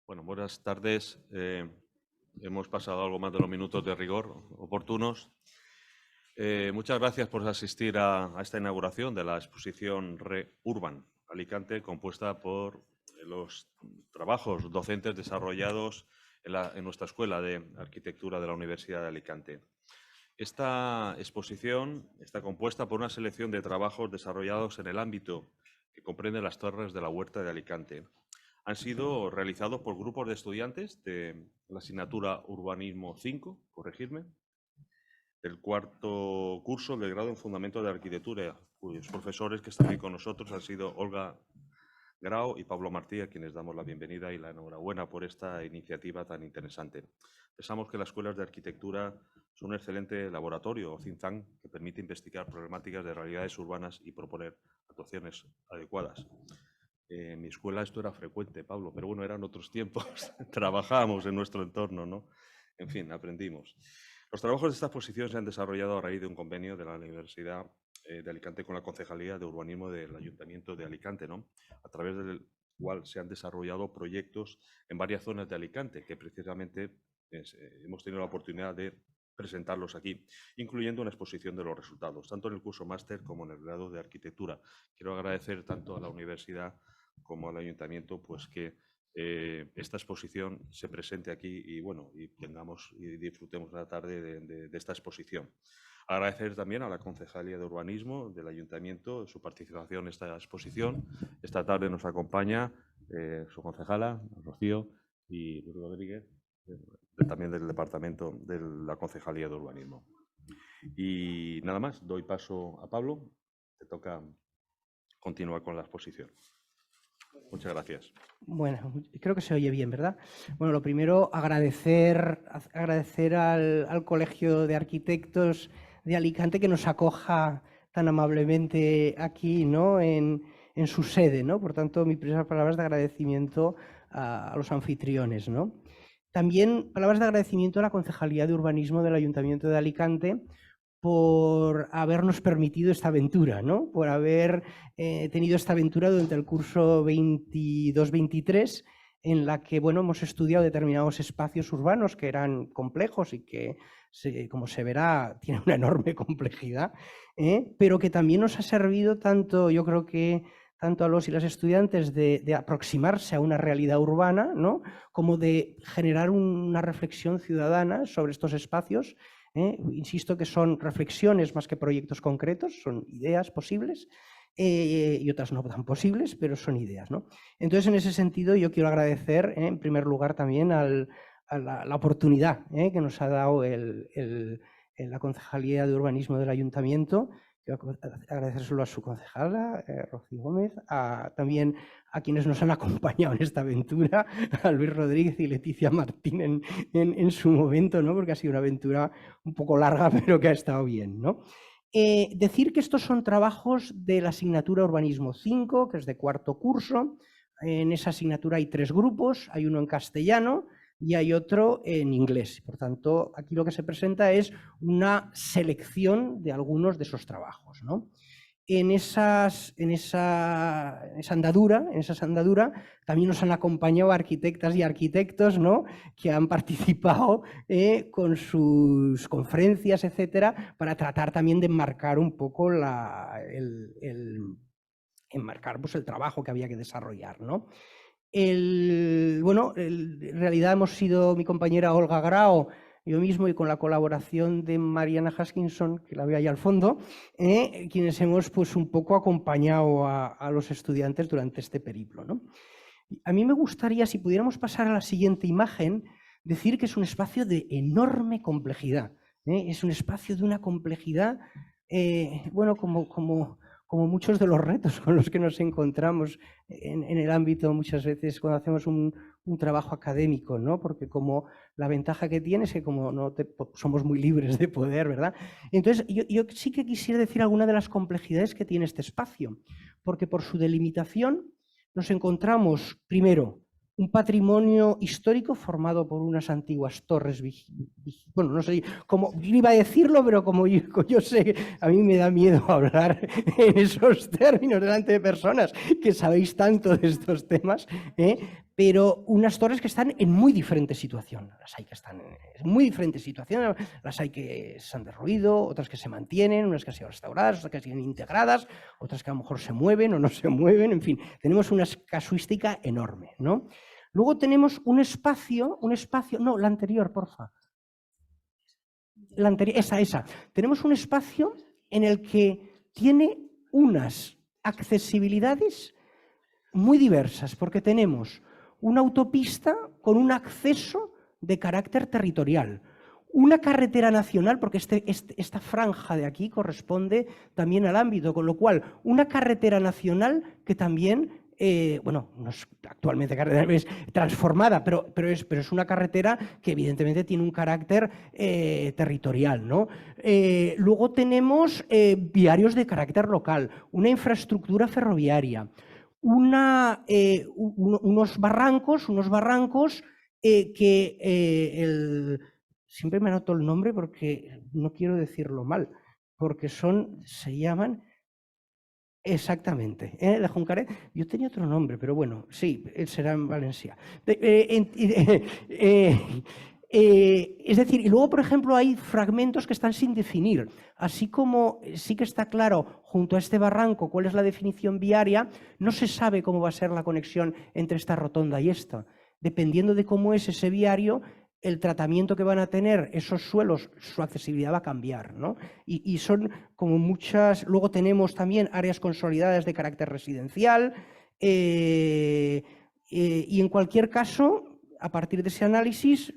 Bueno, buenas tardes. Hemos pasado algo más de los minutos de rigor oportunos. Muchas gracias por asistir a esta inauguración de la exposición Re-Urban Alicante, compuesta por los trabajos docentes desarrollados en nuestra Escuela de Arquitectura de la Universidad de Alicante. Esta exposición está compuesta por una selección de trabajos desarrollados en el ámbito que comprende las torres de la Huerta de Alicante. Han sido realizados por grupos de estudiantes de la asignatura Urbanismo 5, corregirme, del cuarto curso del grado en Fundamentos de Arquitectura, cuyos profesores que están aquí con nosotros han sido Olga Grau y Pablo Martí, a quienes damos la bienvenida y la enhorabuena por esta iniciativa tan interesante. Pensamos que las escuelas de arquitectura son un excelente laboratorio o think tank que permite investigar problemáticas de realidades urbanas y proponer actuaciones adecuadas. En mi escuela esto era frecuente, Pablo, pero bueno, eran otros tiempos. Trabajábamos en nuestro entorno, ¿no? En fin, aprendimos. Los trabajos de esta exposición se han desarrollado a raíz de un convenio de la Universidad de Alicante con la Concejalía de Urbanismo del Ayuntamiento de Alicante, ¿no? A través del cual se han desarrollado proyectos en varias zonas de Alicante, que precisamente hemos tenido la oportunidad de presentarlos aquí, incluyendo una exposición de los resultados, tanto en el curso máster como en el grado de arquitectura. Quiero agradecer tanto a la universidad como al ayuntamiento, pues que esta exposición se presente aquí y bueno, y disfrutemos la tarde de esta exposición. Agradecer también a la Concejalía de Urbanismo del Ayuntamiento su participación en esta exposición. Esta tarde nos acompaña su concejala, Rocío, y Luis Rodríguez, también del Departamento de la Concejalía de Urbanismo. Y nada más, doy paso a Pablo. Te toca continuar con la exposición. Muchas gracias. Bueno, creo que se oye bien, ¿verdad? Bueno, lo primero, agradecer al Colegio de Arquitectos de Alicante que nos acoja tan amablemente aquí, ¿no? en su sede, ¿no? Por tanto, mis primeras palabras de agradecimiento a los anfitriones, ¿no? También palabras de agradecimiento a la Concejalía de Urbanismo del Ayuntamiento de Alicante por habernos permitido esta aventura, ¿no? Por haber tenido esta aventura durante el curso 22-23, en la que bueno, hemos estudiado determinados espacios urbanos que eran complejos y que, como se verá, tienen una enorme complejidad, pero que también nos ha servido tanto, yo creo que tanto a los y las estudiantes de aproximarse a una realidad urbana, ¿no? Como de generar una reflexión ciudadana sobre estos espacios. Insisto que son reflexiones más que proyectos concretos, son ideas posibles y otras no tan posibles, pero son ideas, ¿no? Entonces, en ese sentido, yo quiero agradecer en primer lugar también a la oportunidad que nos ha dado la Concejalía de Urbanismo del Ayuntamiento. Quiero agradecérselo a su concejala, Rocío Gómez, también a quienes nos han acompañado en esta aventura, a Luis Rodríguez y Leticia Martín en su momento, ¿no? Porque ha sido una aventura un poco larga, pero que ha estado bien, ¿no? Decir que estos son trabajos de la asignatura Urbanismo 5, que es de cuarto curso. En esa asignatura hay 3 grupos, hay uno en castellano y hay otro en inglés. Por tanto, aquí lo que se presenta es una selección de algunos de esos trabajos, ¿no? En esa andadura también nos han acompañado arquitectas y arquitectos, ¿no? Que han participado con sus conferencias, etcétera, para tratar también de enmarcar un poco enmarcar pues, el trabajo que había que desarrollar, ¿no? Bueno, en realidad hemos sido mi compañera Olga Grau, yo mismo y con la colaboración de Mariana Haskinson, que la veo ahí al fondo, quienes hemos pues, un poco acompañado a los estudiantes durante este periplo, ¿no? A mí me gustaría, si pudiéramos pasar a la siguiente imagen, decir que es un espacio de enorme complejidad. Es un espacio de una complejidad, bueno, como muchos de los retos con los que nos encontramos en el ámbito muchas veces cuando hacemos un trabajo académico, ¿no? Porque como la ventaja que tiene es que como somos muy libres de poder, ¿verdad? Entonces yo sí que quisiera decir alguna de las complejidades que tiene este espacio, porque por su delimitación nos encontramos, primero, un patrimonio histórico formado por unas antiguas torres, bueno, no sé cómo iba a decirlo, pero como yo sé, a mí me da miedo hablar en esos términos delante de personas que sabéis tanto de estos temas, pero unas torres que están en muy diferente situación. Las hay que están en muy diferente situación, las hay que se han derruido, otras que se mantienen, unas que han sido restauradas, otras que siguen integradas, otras que a lo mejor se mueven o no se mueven, en fin, tenemos una casuística enorme, ¿no? Luego tenemos un espacio, no, la anterior, porfa. La anterior, esa. Tenemos un espacio en el que tiene unas accesibilidades muy diversas, porque tenemos una autopista con un acceso de carácter territorial, una carretera nacional, porque esta franja de aquí corresponde también al ámbito, con lo cual una carretera nacional que también, bueno, no es actualmente carretera, es transformada, pero es una carretera que evidentemente tiene un carácter territorial, ¿no? Luego tenemos viarios de carácter local, una infraestructura ferroviaria, unos barrancos que siempre me anoto el nombre porque no quiero decirlo mal, porque se llaman exactamente, de Juncaret. Yo tenía otro nombre, pero bueno, sí, será en Valencia. Es decir, y luego, por ejemplo, hay fragmentos que están sin definir. Así como sí que está claro, junto a este barranco, cuál es la definición viaria, no se sabe cómo va a ser la conexión entre esta rotonda y esta. Dependiendo de cómo es ese viario, el tratamiento que van a tener esos suelos, su accesibilidad va a cambiar, ¿no? Y son como muchas... Luego tenemos también áreas consolidadas de carácter residencial y en cualquier caso, a partir de ese análisis,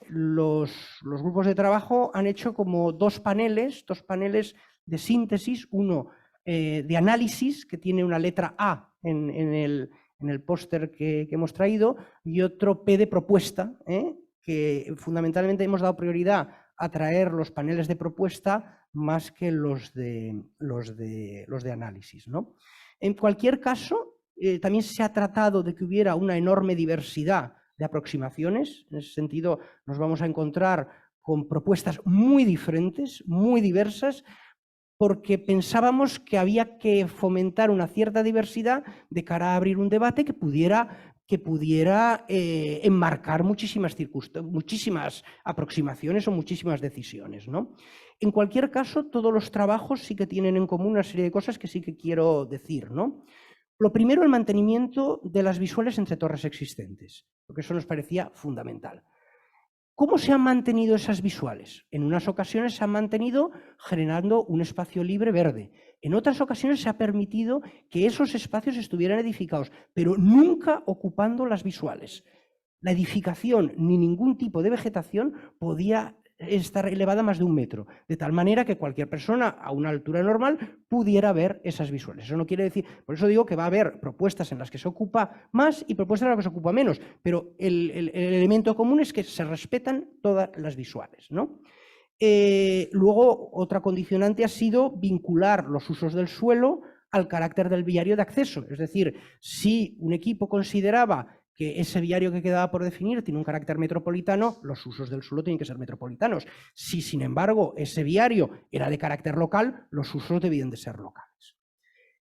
los grupos de trabajo han hecho como dos paneles de síntesis, uno de análisis, que tiene una letra A en el póster que hemos traído, y otro P de propuesta, que fundamentalmente hemos dado prioridad a traer los paneles de propuesta más que los de análisis, ¿no? En cualquier caso, también se ha tratado de que hubiera una enorme diversidad de aproximaciones. En ese sentido, nos vamos a encontrar con propuestas muy diferentes, muy diversas, porque pensábamos que había que fomentar una cierta diversidad de cara a abrir un debate que pudiera enmarcar muchísimas aproximaciones o muchísimas decisiones, ¿no? En cualquier caso, todos los trabajos sí que tienen en común una serie de cosas que sí que quiero decir, ¿no? Lo primero, el mantenimiento de las visuales entre torres existentes, porque eso nos parecía fundamental. ¿Cómo se han mantenido esas visuales? En unas ocasiones se han mantenido generando un espacio libre verde. En otras ocasiones se ha permitido que esos espacios estuvieran edificados, pero nunca ocupando las visuales. La edificación ni ningún tipo de vegetación podía estar elevada más de 1 metro, de tal manera que cualquier persona a una altura normal pudiera ver esas visuales. Eso no quiere decir, por eso digo que va a haber propuestas en las que se ocupa más y propuestas en las que se ocupa menos, pero el elemento común es que se respetan todas las visuales, ¿no? Luego, otra condicionante ha sido vincular los usos del suelo al carácter del viario de acceso. Es decir, si un equipo consideraba que ese viario que quedaba por definir tiene un carácter metropolitano, los usos del suelo tienen que ser metropolitanos. Si, sin embargo, ese viario era de carácter local, los usos debían de ser locales.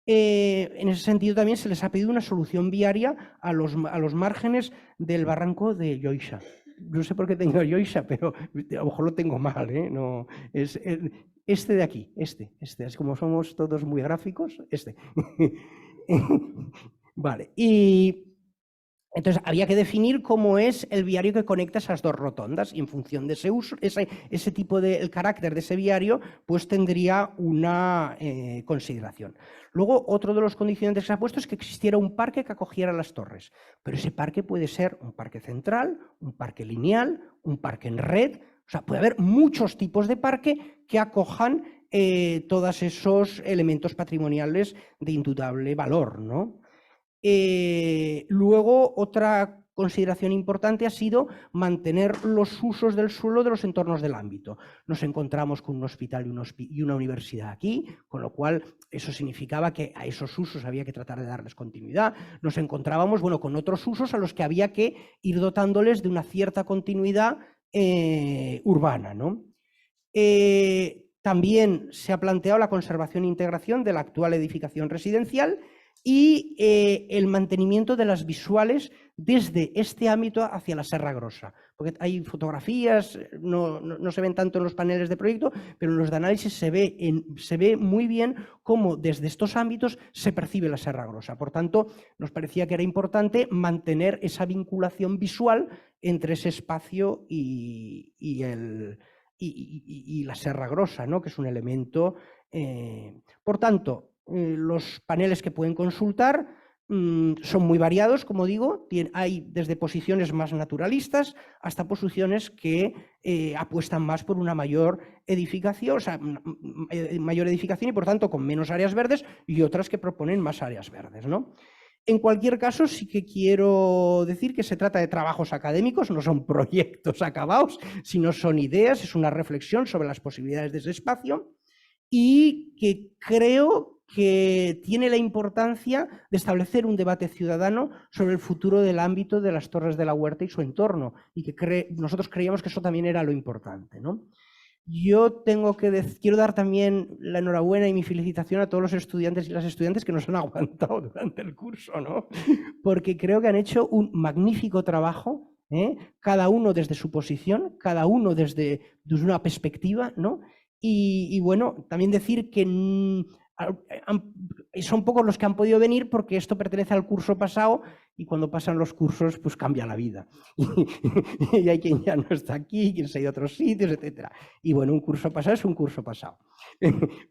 En ese sentido también se les ha pedido una solución viaria a los márgenes del barranco de Yoisha. No sé por qué tengo Yoisha, pero a lo mejor lo tengo mal, ¿eh? No, es este de aquí, este, así como somos todos muy gráficos, este. Vale, y entonces había que definir cómo es el viario que conecta esas dos rotondas, y en función de ese uso, ese tipo de el carácter de ese viario, pues tendría una consideración. Luego, otro de los condicionantes que se ha puesto es que existiera un parque que acogiera las torres, pero ese parque puede ser un parque central, un parque lineal, un parque en red, o sea, puede haber muchos tipos de parque que acojan todos esos elementos patrimoniales de indudable valor, ¿no? Luego, otra consideración importante ha sido mantener los usos del suelo de los entornos del ámbito. Nos encontramos con un hospital y una universidad aquí, con lo cual eso significaba que a esos usos había que tratar de darles continuidad. Nos encontrábamos, bueno, con otros usos a los que había que ir dotándoles de una cierta continuidad urbana, ¿no? También se ha planteado la conservación e integración de la actual edificación residencial y el mantenimiento de las visuales desde este ámbito hacia la Serra Grossa. Porque hay fotografías, no se ven tanto en los paneles de proyecto, pero en los de análisis se ve muy bien cómo desde estos ámbitos se percibe la Serra Grossa. Por tanto, nos parecía que era importante mantener esa vinculación visual entre ese espacio y la Serra Grossa, ¿no? Que es un elemento. Por tanto, los paneles que pueden consultar son muy variados, como digo, hay desde posiciones más naturalistas hasta posiciones que apuestan más por una mayor edificación, o sea, mayor edificación y por tanto con menos áreas verdes, y otras que proponen más áreas verdes, ¿no? En cualquier caso, sí que quiero decir que se trata de trabajos académicos, no son proyectos acabados, sino son ideas, es una reflexión sobre las posibilidades de ese espacio y que creo que tiene la importancia de establecer un debate ciudadano sobre el futuro del ámbito de las Torres de la Huerta y su entorno, y que nosotros creíamos que eso también era lo importante, ¿no? Yo quiero dar también la enhorabuena y mi felicitación a todos los estudiantes y las estudiantes que nos han aguantado durante el curso, ¿no? Porque creo que han hecho un magnífico trabajo, cada uno desde su posición, cada uno desde una perspectiva, ¿no? Y bueno, también decir que son pocos los que han podido venir porque esto pertenece al curso pasado y cuando pasan los cursos pues cambia la vida. Y hay quien ya no está aquí, quien se ha ido a otros sitios, etc. Y bueno, un curso pasado es un curso pasado.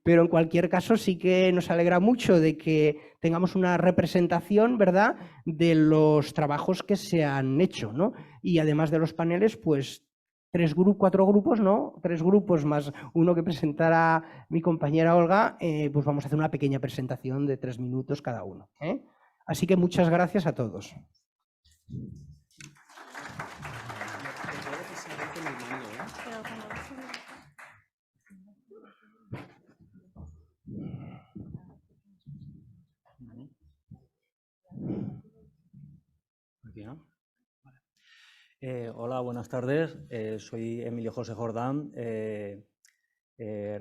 Pero en cualquier caso sí que nos alegra mucho de que tengamos una representación, ¿verdad?, de los trabajos que se han hecho, ¿no? Y además de los paneles, pues 4 grupos, ¿no? 3 grupos más uno que presentará mi compañera Olga, pues vamos a hacer una pequeña presentación de 3 minutos cada uno. Así que muchas gracias a todos. Hola, buenas tardes. Soy Emilio José Jordán.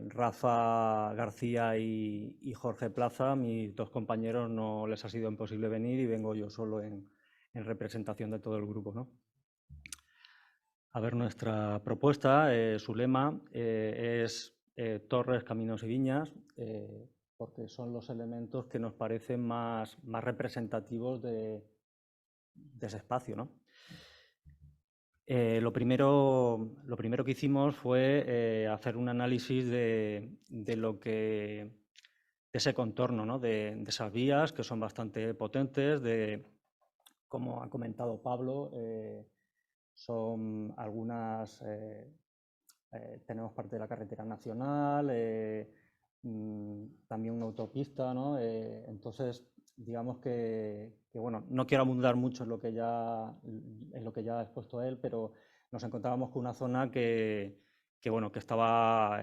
Rafa García y Jorge Plaza, mis 2 compañeros, no les ha sido imposible venir y vengo yo solo en representación de todo el grupo, ¿no? A ver, nuestra propuesta, su lema es torres, caminos y viñas, porque son los elementos que nos parecen más representativos de ese espacio, ¿no? Lo primero que hicimos fue hacer un análisis de ese contorno, ¿no? de esas vías que son bastante potentes, como ha comentado Pablo, son algunas, tenemos parte de la carretera nacional, también una autopista, ¿no? Entonces, digamos que bueno, no quiero abundar mucho en lo que ya ha expuesto él, pero nos encontrábamos con una zona que estaba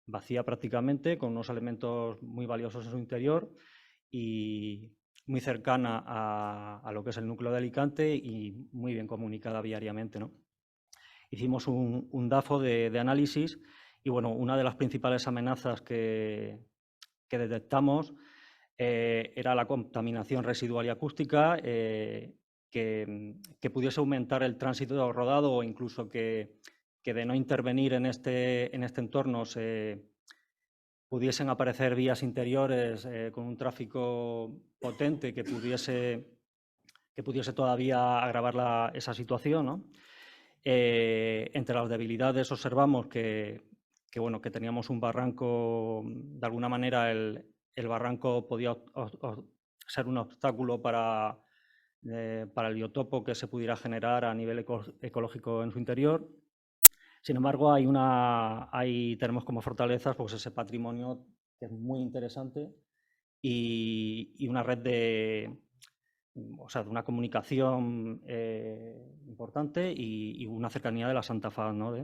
vacía prácticamente, con unos elementos muy valiosos en su interior y muy cercana a lo que es el núcleo de Alicante y muy bien comunicada viariamente, ¿no? Hicimos un DAFO de análisis y bueno, una de las principales amenazas que detectamos era la contaminación residual y acústica, que pudiese aumentar el tránsito rodado o incluso que de no intervenir en este entorno pudiesen aparecer vías interiores con un tráfico potente que pudiese todavía agravar esa situación, ¿no? Entre las debilidades observamos que teníamos un barranco, de alguna manera el barranco podía ser un obstáculo para el biotopo que se pudiera generar a nivel ecológico en su interior. Sin embargo, tenemos como fortalezas pues, ese patrimonio que es muy interesante y una red de una comunicación importante y una cercanía de la Santa Faz, ¿no?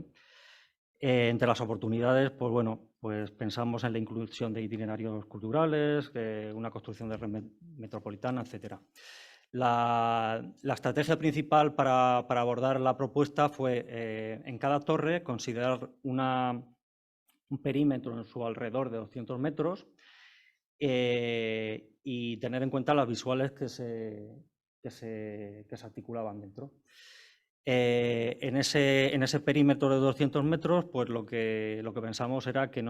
Entre las oportunidades, pues bueno, pues pensamos en la inclusión de itinerarios culturales, una construcción de red metropolitana, etc. La estrategia principal para abordar la propuesta fue en cada torre considerar un perímetro en su alrededor de 200 metros y tener en cuenta las visuales que se articulaban dentro. En ese perímetro de 200 metros, pues lo que pensamos era que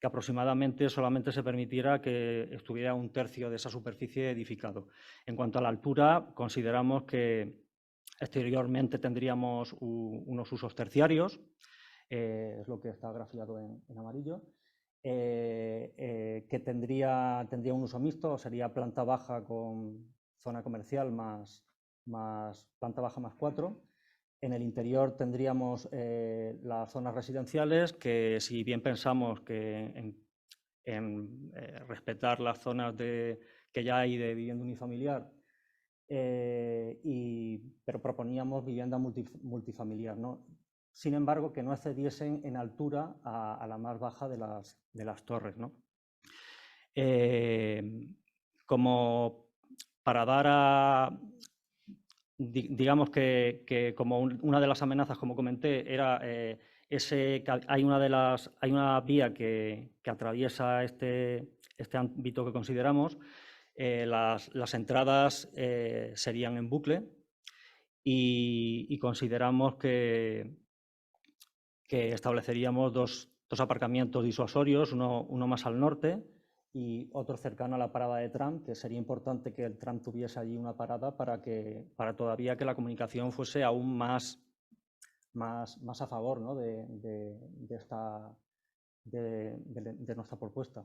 aproximadamente solamente se permitiera que estuviera 1/3 de esa superficie edificado. En cuanto a la altura, consideramos que exteriormente tendríamos unos usos terciarios, es lo que está grafiado en amarillo, que tendría un uso mixto, sería planta baja con zona comercial más planta baja más 4. En el interior tendríamos las zonas residenciales, que si bien pensamos que en respetar las zonas que ya hay de vivienda unifamiliar, pero proponíamos vivienda multifamiliar, ¿no? Sin embargo, que no excediesen en altura a la más baja de las torres, ¿no? Como para dar digamos que como una de las amenazas, como comenté, era hay una vía que atraviesa este ámbito que consideramos. Las entradas serían en bucle y consideramos que estableceríamos dos aparcamientos disuasorios, uno más al norte y otro cercano a la parada de tram, que sería importante que el tram tuviese allí una parada para todavía que la comunicación fuese aún más a favor, ¿no? de nuestra propuesta.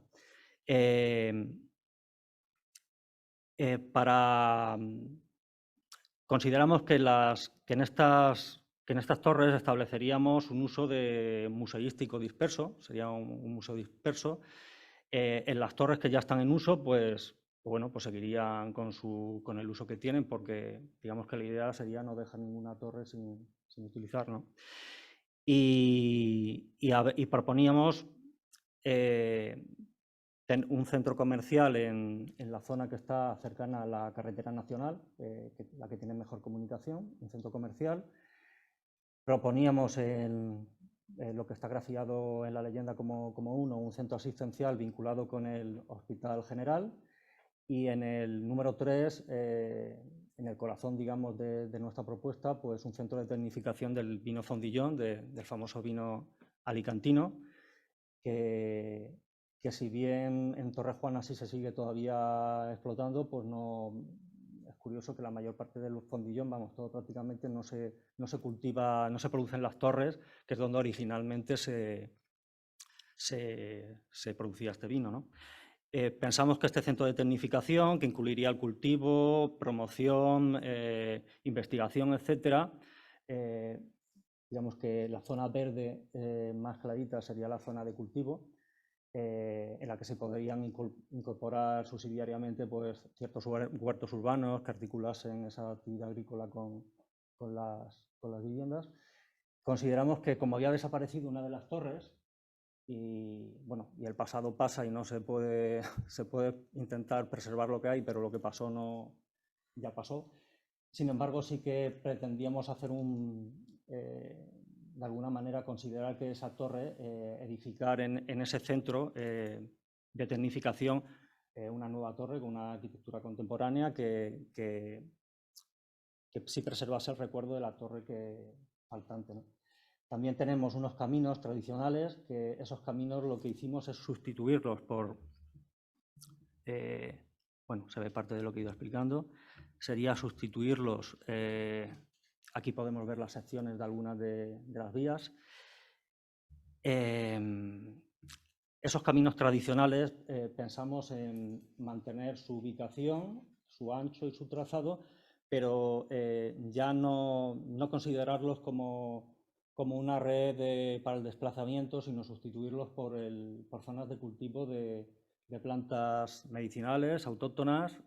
Consideramos que en estas torres estableceríamos un uso museístico disperso, sería un museo disperso. En las torres que ya están en uso, pues seguirían con el uso que tienen, porque digamos que la idea sería no dejar ninguna torre sin utilizar, ¿no? Y proponíamos un centro comercial en la zona que está cercana a la carretera nacional, la que tiene mejor comunicación, un centro comercial. Proponíamos lo que está grafiado en la leyenda como un centro asistencial vinculado con el Hospital General, y en el número 3, en el corazón, digamos, de nuestra propuesta, pues un centro de tecnificación del vino Fondillón, del famoso vino alicantino, que si bien en Torrejuana sí se sigue todavía explotando, pues no. Es curioso que la mayor parte del Fondillón, vamos, todo prácticamente no se cultiva, no se produce en las torres, que es donde originalmente se producía este vino, ¿no? Pensamos que este centro de tecnificación, que incluiría el cultivo, promoción, investigación, etcétera, digamos que la zona verde más clarita sería la zona de cultivo, en la que se podrían incorporar subsidiariamente pues, ciertos huertos urbanos que articulasen esa actividad agrícola con las viviendas. Consideramos que, como había desaparecido una de las torres, y el pasado pasa y no se puede intentar preservar lo que hay, pero lo que pasó ya pasó. Sin embargo, sí que pretendíamos hacer de alguna manera considerar que esa torre, edificar en ese centro de tecnificación una nueva torre con una arquitectura contemporánea que sí preservase el recuerdo de la torre faltante, ¿no? También tenemos unos caminos tradicionales, que esos caminos lo que hicimos es sustituirlos por, se ve parte de lo que he ido explicando, sería sustituirlos, aquí podemos ver las secciones de algunas de las vías. Esos caminos tradicionales pensamos en mantener su ubicación, su ancho y su trazado, pero ya no considerarlos como una red para el desplazamiento, sino sustituirlos por zonas de cultivo de plantas medicinales, autóctonas,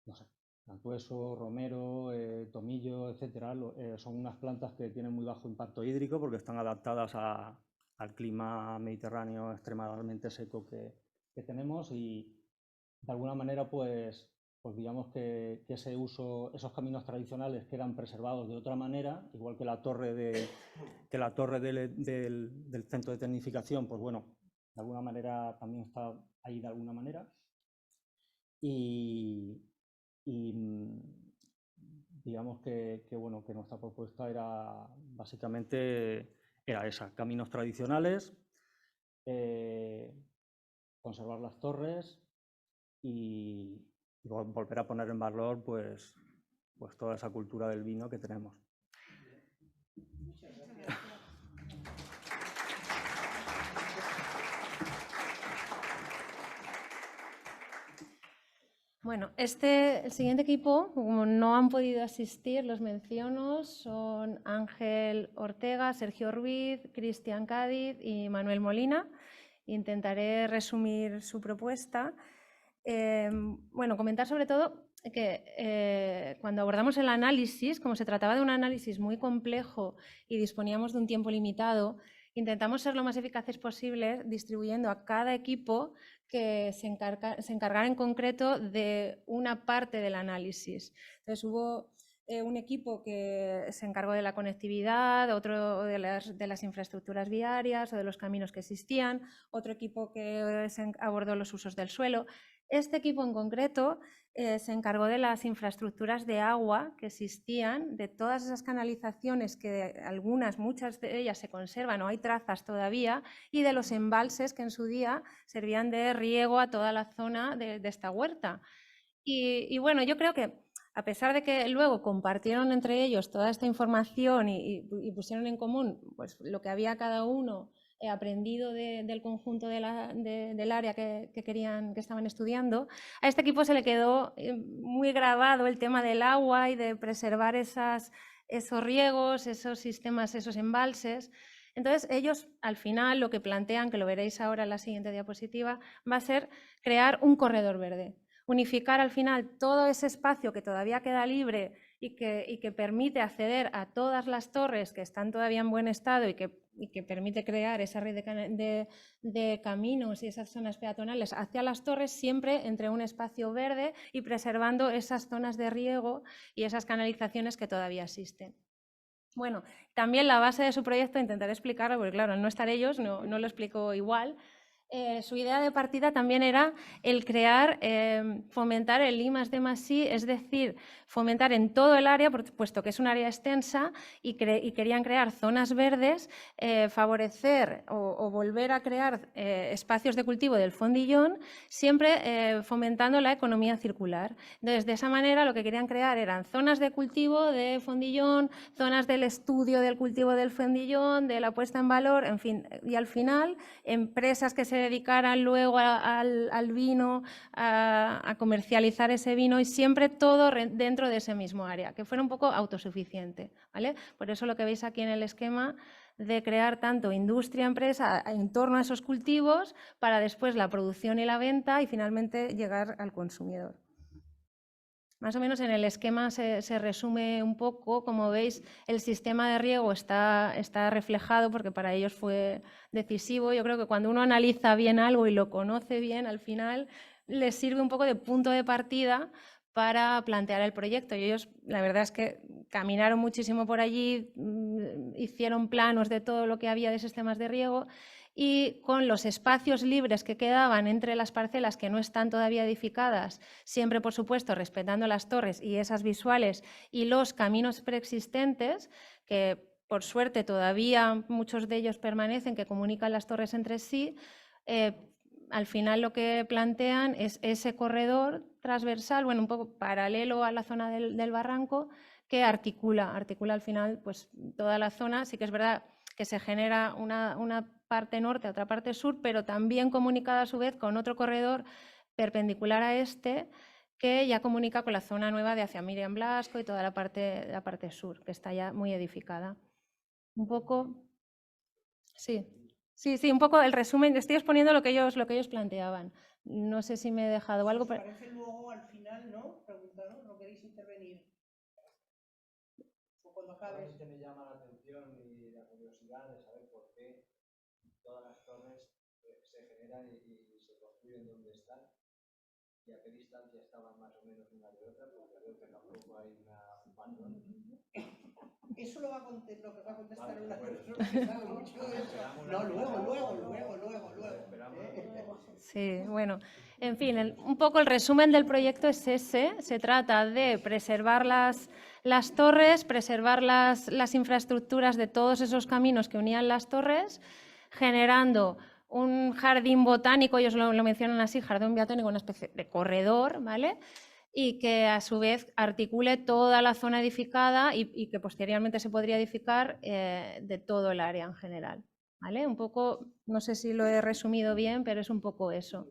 no sé, cantueso, romero, tomillo, etcétera. Son unas plantas que tienen muy bajo impacto hídrico porque están adaptadas al clima mediterráneo extremadamente seco que tenemos, y de alguna manera pues digamos que esos caminos tradicionales quedan preservados de otra manera, igual que la torre del centro de tecnificación, pues bueno, de alguna manera también está ahí de alguna manera. Y digamos que bueno, que nuestra propuesta era básicamente esa, caminos tradicionales, conservar las torres y volver a poner en valor pues toda esa cultura del vino que tenemos. Bueno, el siguiente equipo, como no han podido asistir, los menciono, son Ángel Ortega, Sergio Ruiz, Cristian Cádiz y Manuel Molina. Intentaré resumir su propuesta. Bueno, comentar sobre todo que cuando abordamos el análisis, como se trataba de un análisis muy complejo y disponíamos de un tiempo limitado, intentamos ser lo más eficaces posible distribuyendo a cada equipo que se encargara en concreto de una parte del análisis. Entonces hubo un equipo que se encargó de la conectividad, otro de las infraestructuras viarias o de los caminos que existían, otro equipo que abordó los usos del suelo. Este equipo en concreto se encargó de las infraestructuras de agua que existían, de todas esas canalizaciones que muchas de ellas se conservan o hay trazas todavía, y de los embalses que en su día servían de riego a toda la zona de esta huerta. Y bueno, yo creo que a pesar de que luego compartieron entre ellos toda esta información y pusieron en común pues, lo que había cada uno aprendido del conjunto del área que estaban estudiando, a este equipo se le quedó muy grabado el tema del agua y de preservar esos riegos, esos sistemas, esos embalses. Entonces, ellos al final lo que plantean, que lo veréis ahora en la siguiente diapositiva, va a ser crear un corredor verde. Unificar al final todo ese espacio que todavía queda libre y que permite acceder a todas las torres que están todavía en buen estado y que permite crear esa red de caminos y esas zonas peatonales hacia las torres, siempre entre un espacio verde y preservando esas zonas de riego y esas canalizaciones que todavía existen. Bueno, también la base de su proyecto intentaré explicarlo, porque claro, al no estar ellos no lo explico igual. Su idea de partida también era el crear, fomentar el I+D+I, es decir, fomentar en todo el área, puesto que es un área extensa, y querían crear zonas verdes, favorecer o volver a crear espacios de cultivo del fondillón, siempre fomentando la economía circular. Entonces, de esa manera lo que querían crear eran zonas de cultivo de fondillón, zonas del estudio del cultivo del fondillón, de la puesta en valor, en fin, y al final empresas que se dedicaran luego al vino, a comercializar ese vino, y siempre todo dentro de ese mismo área, que fuera un poco autosuficiente, ¿vale? Por eso lo que veis aquí en el esquema de crear tanto industria, empresa en torno a esos cultivos, para después la producción y la venta y finalmente llegar al consumidor. Más o menos en el esquema se resume un poco. Como veis, el sistema de riego está reflejado porque para ellos fue decisivo. Yo creo que cuando uno analiza bien algo y lo conoce bien, al final les sirve un poco de punto de partida para plantear el proyecto. Y ellos, la verdad es que caminaron muchísimo por allí, hicieron planos de todo lo que había de sistemas de riego, y con los espacios libres que quedaban entre las parcelas que no están todavía edificadas, siempre por supuesto respetando las torres y esas visuales y los caminos preexistentes, que por suerte todavía muchos de ellos permanecen, que comunican las torres entre sí, al final lo que plantean es ese corredor transversal, bueno, un poco paralelo a la zona del barranco, que articula al final pues, toda la zona. Sí que es verdad que se genera una parte norte, otra parte sur, pero también comunicada a su vez con otro corredor perpendicular a este, que ya comunica con la zona nueva de hacia Miriam Blasco y toda la parte sur, que está ya muy edificada. Un poco, sí, un poco el resumen. Estoy exponiendo lo que ellos planteaban. No sé si me he dejado algo. ¿Os parece luego al final, no? Preguntaros, ¿no queréis intervenir? O cuando acabes. Me llama la atención y la curiosidad de saber por qué todas las torres se generan y se construyen donde están y a qué distancia estaban más o menos una de otra, porque veo que tampoco hay un patrón. Eso lo va a contestar vale, una bueno, persona que sabe mucho de eso. No, luego. Sí, bueno, en fin, un poco el resumen del proyecto es ese. Se trata de preservar las torres, preservar las infraestructuras de todos esos caminos que unían las torres, generando un jardín botánico, ellos lo mencionan así, jardín botánico, una especie de corredor, ¿vale? Y que a su vez articule toda la zona edificada y que posteriormente se podría edificar de todo el área en general. ¿Vale? Un poco, no sé si lo he resumido bien, pero es un poco eso.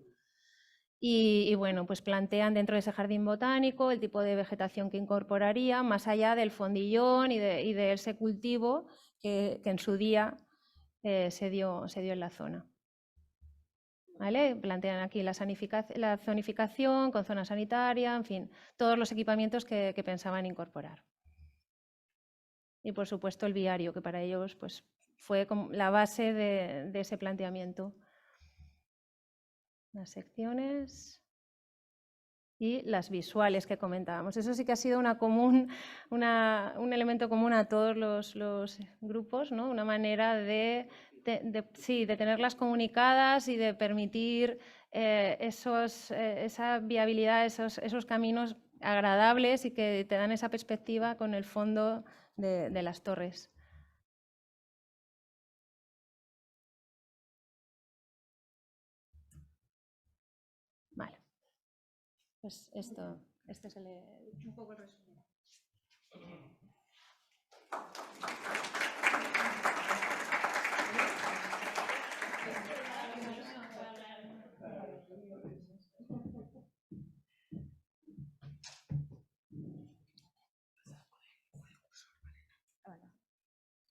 Y bueno, pues plantean dentro de ese jardín botánico el tipo de vegetación que incorporaría, más allá del fondillón y de ese cultivo que en su día se dio en la zona. ¿Vale? Plantean aquí la zonificación con zona sanitaria, en fin, todos los equipamientos que pensaban incorporar. Y por supuesto el viario, que para ellos pues, fue la base de ese planteamiento. Las secciones y las visuales que comentábamos. Eso sí que ha sido un elemento común a todos los grupos, ¿no? Una manera de tenerlas comunicadas y de permitir esa viabilidad, esos caminos agradables y que te dan esa perspectiva con el fondo de las torres. Vale. Pues este es un poco el resumen.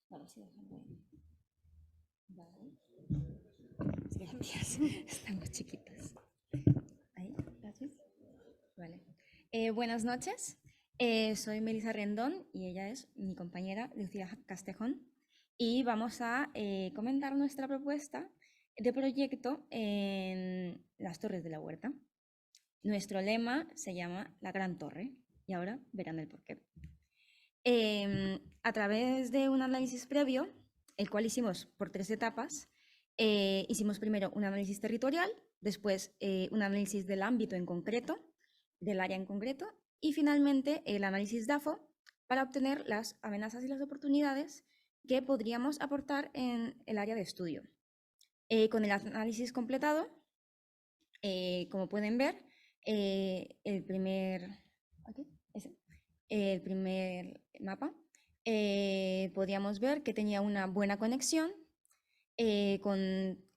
Vale, sí, vale. Gracias, estamos chiquitas. Ahí, gracias. Vale. Buenas noches, soy Melissa Rendón y ella es mi compañera Lucía Castejón y vamos a comentar nuestra propuesta de proyecto en las Torres de la Huerta. Nuestro lema se llama La Gran Torre y ahora verán el porqué. A través de un análisis previo, el cual hicimos por 3 etapas, hicimos primero un análisis territorial, después un análisis del ámbito en concreto, del área en concreto, y finalmente el análisis DAFO para obtener las amenazas y las oportunidades que podríamos aportar en el área de estudio. Con el análisis completado, como pueden ver, el primer mapa, podíamos ver que tenía una buena conexión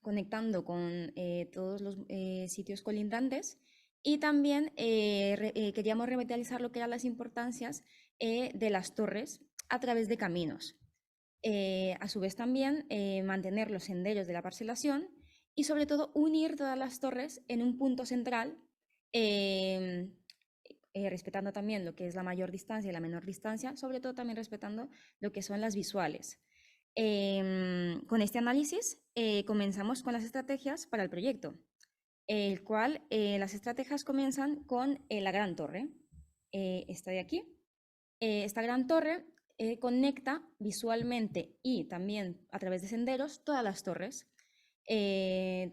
conectando con todos los sitios colindantes y también queríamos revitalizar lo que eran las importancias de las torres a través de caminos. A su vez también mantener los senderos de la parcelación y sobre todo unir todas las torres en un punto central, respetando también lo que es la mayor distancia y la menor distancia, sobre todo también respetando lo que son las visuales. Con este análisis comenzamos con las estrategias para el proyecto, el cual las estrategias comienzan con la Gran Torre, esta de aquí. Esta Gran Torre conecta visualmente y también a través de senderos todas las torres.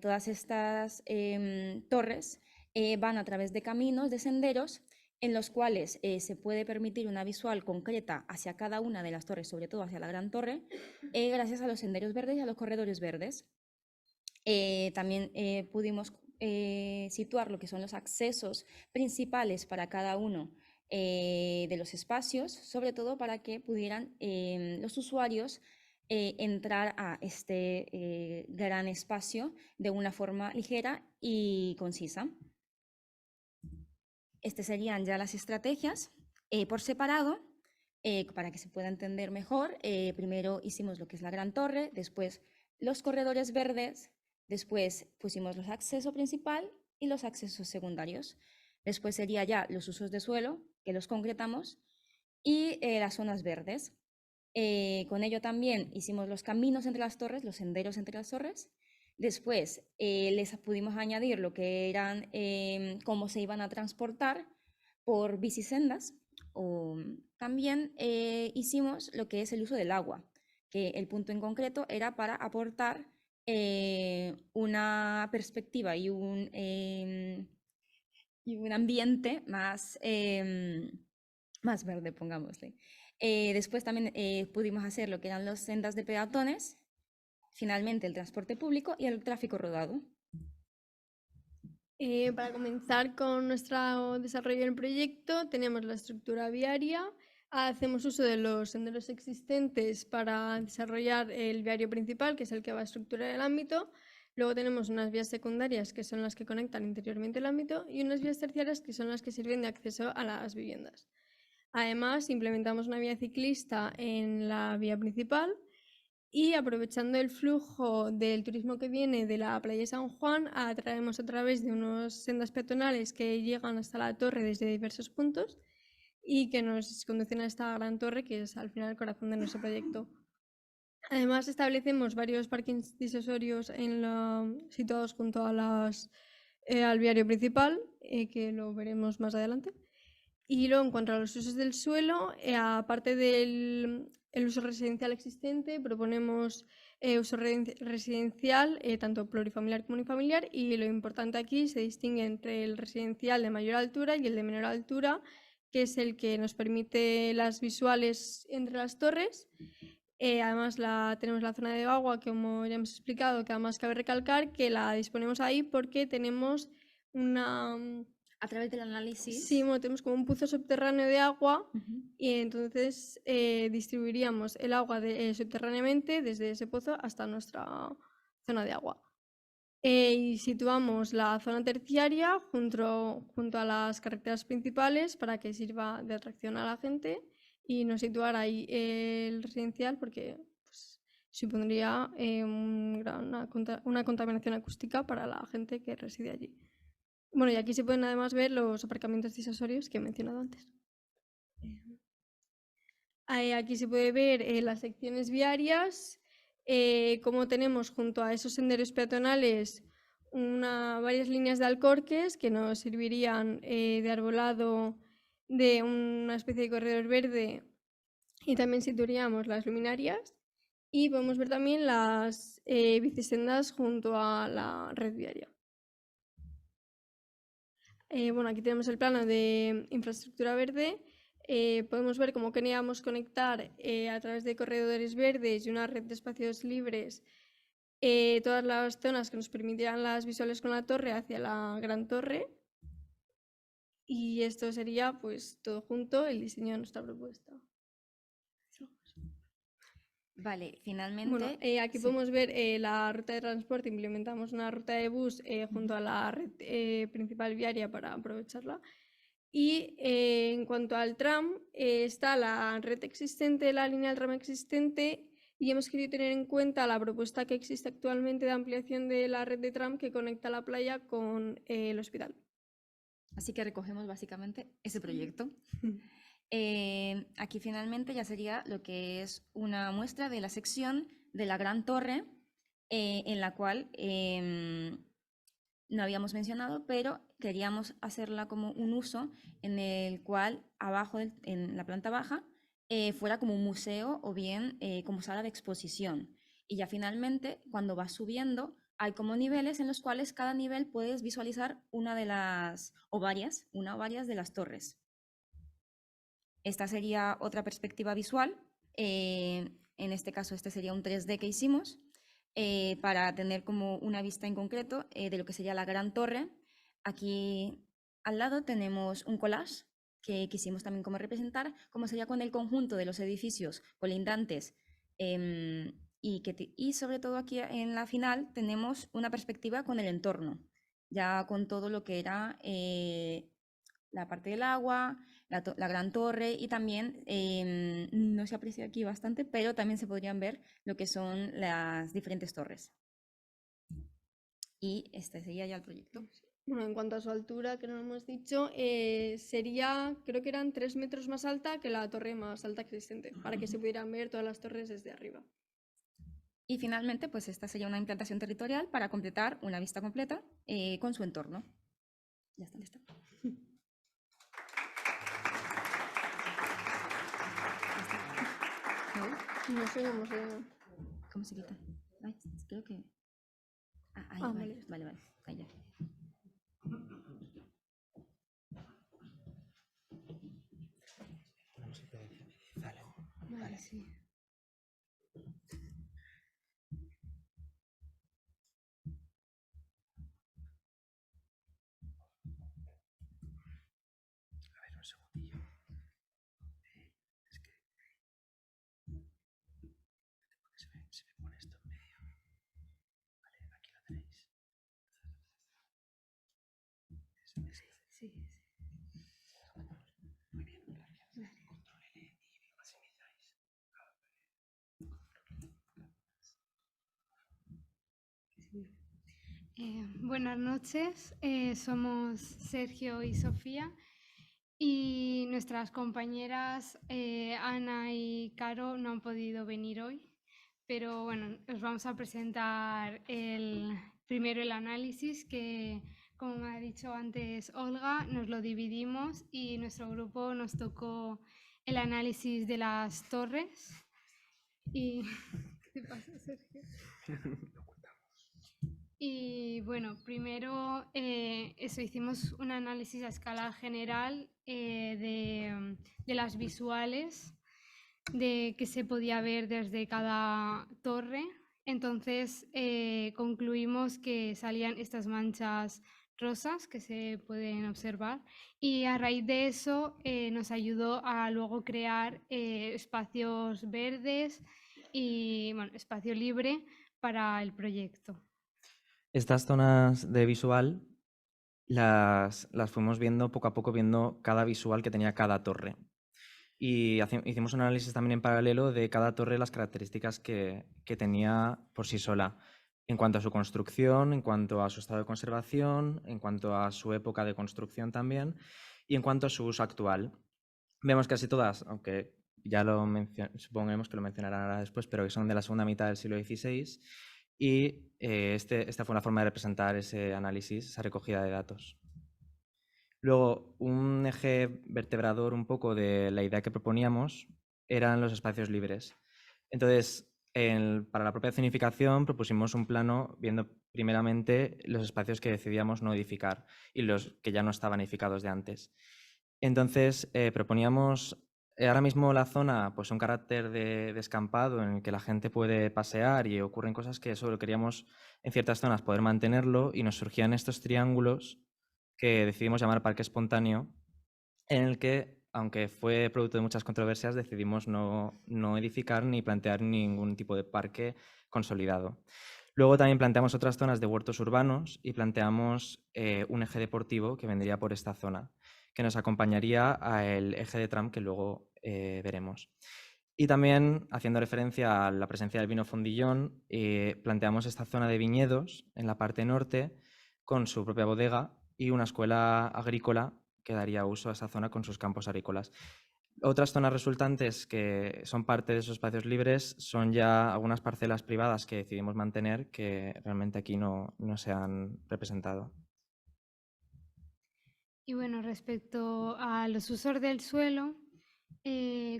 Todas estas torres van a través de caminos, de senderos, en los cuales se puede permitir una visual concreta hacia cada una de las torres, sobre todo hacia la Gran Torre, gracias a los senderos verdes y a los corredores verdes. También pudimos situar lo que son los accesos principales para cada uno de los espacios, sobre todo para que pudieran los usuarios entrar a este gran espacio de una forma ligera y concisa. Estas serían ya las estrategias por separado, para que se pueda entender mejor. Primero hicimos lo que es la Gran Torre, después los corredores verdes, después pusimos los accesos principal y los accesos secundarios. Después sería ya los usos de suelo, que los concretamos, y las zonas verdes. Con ello también hicimos los caminos entre las torres, los senderos entre las torres. Después les pudimos añadir lo que eran cómo se iban a transportar por bicisendas. También hicimos lo que es el uso del agua, que el punto en concreto era para aportar una perspectiva y un ambiente más, más verde, pongámosle. Después también pudimos hacer lo que eran las sendas de peatones, finalmente el transporte público y el tráfico rodado. Para comenzar con nuestro desarrollo del proyecto, tenemos la estructura viaria, hacemos uso de los senderos existentes para desarrollar el viario principal, que es el que va a estructurar el ámbito. Luego tenemos unas vías secundarias, que son las que conectan interiormente el ámbito, y unas vías terciarias, que son las que sirven de acceso a las viviendas. Además, implementamos una vía ciclista en la vía principal y, aprovechando el flujo del turismo que viene de la playa de San Juan, atraemos a través de unas sendas peatonales que llegan hasta la torre desde diversos puntos y que nos conducen a esta gran torre, que es al final el corazón de nuestro proyecto. Además, establecemos varios parkings disuasorios situados junto a al viario principal, que lo veremos más adelante. Y luego, en cuanto a los usos del suelo, aparte del uso residencial existente, proponemos uso residencial, tanto plurifamiliar como unifamiliar, y lo importante aquí se distingue entre el residencial de mayor altura y el de menor altura, que es el que nos permite las visuales entre las torres. Además, tenemos la zona de agua, que como ya hemos explicado, que además cabe recalcar que la disponemos ahí porque tenemos una... A través del análisis. Sí, bueno, tenemos como un pozo subterráneo de agua y entonces distribuiríamos el agua subterráneamente desde ese pozo hasta nuestra zona de agua. Y situamos la zona terciaria junto a las carreteras principales para que sirva de atracción a la gente, y no situar ahí el residencial porque pues, supondría una contaminación acústica para la gente que reside allí. Bueno, y aquí se pueden además ver los aparcamientos disuasorios que he mencionado antes. Aquí se puede ver las secciones viarias, cómo tenemos junto a esos senderos peatonales varias líneas de alcorques que nos servirían de arbolado de una especie de corredor verde, y también situaríamos las luminarias, y podemos ver también las bicisendas junto a la red viaria. Bueno, aquí tenemos el plano de infraestructura verde. Podemos ver cómo queríamos conectar a través de corredores verdes y una red de espacios libres todas las zonas que nos permitieran las visuales con la torre hacia la gran torre. Y esto sería pues todo junto el diseño de nuestra propuesta. Vale, finalmente... Bueno, aquí sí. podemos ver la ruta de transporte. Implementamos una ruta de bus junto a la red principal viaria para aprovecharla. Y en cuanto al tram, está la red existente, la línea del tram existente, y hemos querido tener en cuenta la propuesta que existe actualmente de ampliación de la red de tram que conecta la playa con el hospital. Así que recogemos básicamente ese proyecto. Aquí finalmente ya sería lo que es una muestra de la sección de la Gran Torre, en la cual no habíamos mencionado, pero queríamos hacerla como un uso en el cual abajo, en la planta baja, fuera como un museo o bien como sala de exposición. Y ya finalmente, cuando vas subiendo, hay como niveles en los cuales cada nivel puedes visualizar una de las, una o varias de las torres. Esta sería otra perspectiva visual. En este caso, este sería un 3D que hicimos para tener como una vista en concreto de lo que sería la Gran Torre. Aquí al lado tenemos un collage que quisimos también como representar cómo sería con el conjunto de los edificios colindantes, y sobre todo aquí en la final tenemos una perspectiva con el entorno, ya con todo lo que era la parte del agua, la Gran Torre, y también, no se aprecia aquí bastante, pero también se podrían ver lo que son las diferentes torres. Y este sería ya el proyecto. Bueno, en cuanto a su altura, que no lo hemos dicho, sería, creo que eran 3 metros más alta que la torre más alta existente, para que se pudieran ver todas las torres desde arriba. Y finalmente, pues esta sería una implantación territorial para completar una vista completa con su entorno. Ya está, listo. No sé cómo se... ¿Cómo se quita? Ay, creo que... Ah, vale, vale. vale, calla. Vale, sí. Sí. Buenas noches, somos Sergio y Sofía y nuestras compañeras Ana y Caro no han podido venir hoy, pero bueno, os vamos a presentar primero el análisis que, como me ha dicho antes Olga, nos lo dividimos y nuestro grupo nos tocó el análisis de las torres. Y ¿qué te pasa, Sergio? Y bueno, primero hicimos un análisis a escala general de las visuales, de qué se podía ver desde cada torre. Entonces concluimos que salían estas manchas rosas que se pueden observar y a raíz de eso nos ayudó a luego crear espacios verdes y bueno, espacio libre para el proyecto. Estas zonas de visual las fuimos viendo poco a poco, viendo cada visual que tenía cada torre. Y hicimos un análisis también en paralelo de cada torre, las características que tenía por sí sola, en cuanto a su construcción, en cuanto a su estado de conservación, en cuanto a su época de construcción también, y en cuanto a su uso actual. Vemos casi todas, aunque ya suponemos que lo mencionarán ahora después, pero que son de la segunda mitad del siglo XVI, y esta fue una forma de representar ese análisis, esa recogida de datos. Luego, un eje vertebrador un poco de la idea que proponíamos eran los espacios libres. Entonces, para la propia zonificación propusimos un plano viendo primeramente los espacios que decidíamos no edificar y los que ya no estaban edificados de antes. Entonces, proponíamos ahora mismo la zona, pues un carácter de descampado en el que la gente puede pasear y ocurren cosas que solo queríamos en ciertas zonas poder mantenerlo, y nos surgían estos triángulos que decidimos llamar parque espontáneo, en el que, aunque fue producto de muchas controversias, decidimos no edificar ni plantear ningún tipo de parque consolidado. Luego también planteamos otras zonas de huertos urbanos y planteamos un eje deportivo que vendría por esta zona, que nos acompañaría al eje de tram que luego veremos. Y también, haciendo referencia a la presencia del vino Fondillón, planteamos esta zona de viñedos en la parte norte con su propia bodega y una escuela agrícola que daría uso a esa zona con sus campos agrícolas. Otras zonas resultantes que son parte de esos espacios libres son ya algunas parcelas privadas que decidimos mantener, que realmente aquí no se han representado. Y bueno, respecto a los usos del suelo,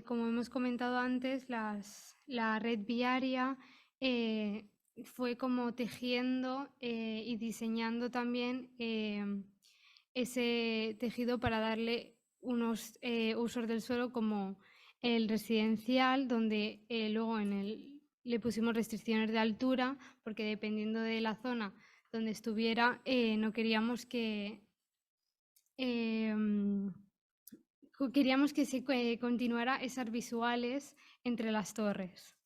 como hemos comentado antes, la red viaria fue como tejiendo y diseñando también ese tejido para darle unos usos del suelo como el residencial, donde luego le pusimos restricciones de altura, porque dependiendo de la zona donde estuviera, no queríamos que se continuara esas visuales entre las torres.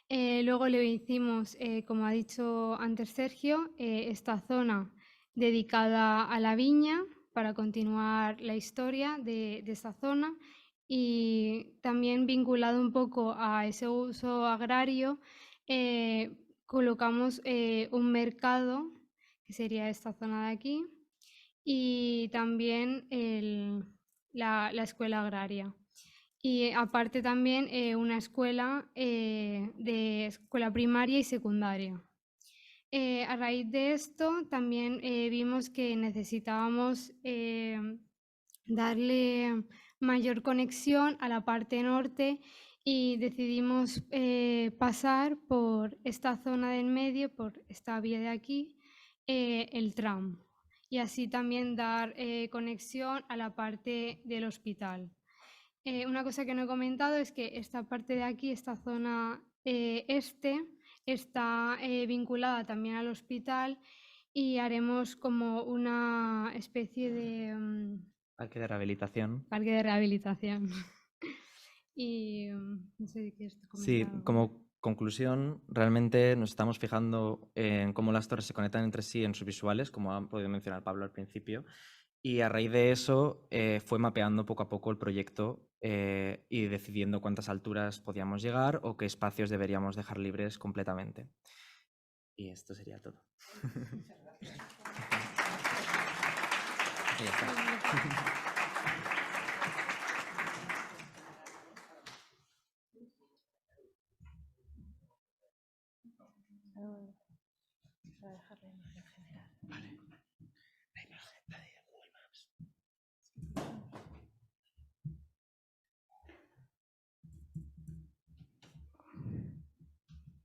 Luego le hicimos, como ha dicho antes Sergio, esta zona dedicada a la viña para continuar la historia de esta zona, y también vinculado un poco a ese uso agrario, colocamos un mercado, que sería esta zona de aquí, y también la escuela agraria. Y aparte también una escuela de escuela primaria y secundaria. A raíz de esto también vimos que necesitábamos darle mayor conexión a la parte norte y decidimos pasar por esta zona del medio, por esta vía de aquí, el tram y así también dar conexión a la parte del hospital. Una cosa que no he comentado es que esta parte de aquí, esta zona está vinculada también al hospital y haremos como una especie de Parque de rehabilitación. parque de rehabilitación. Y no sé si quieres comentar Sí, algo. como conclusión, realmente nos estamos fijando en cómo las torres se conectan entre sí en sus visuales, como ha podido mencionar Pablo al principio, y a raíz de eso fue mapeando poco a poco el proyecto y decidiendo cuántas alturas podíamos llegar o qué espacios deberíamos dejar libres completamente. Y esto sería todo. Y ya está.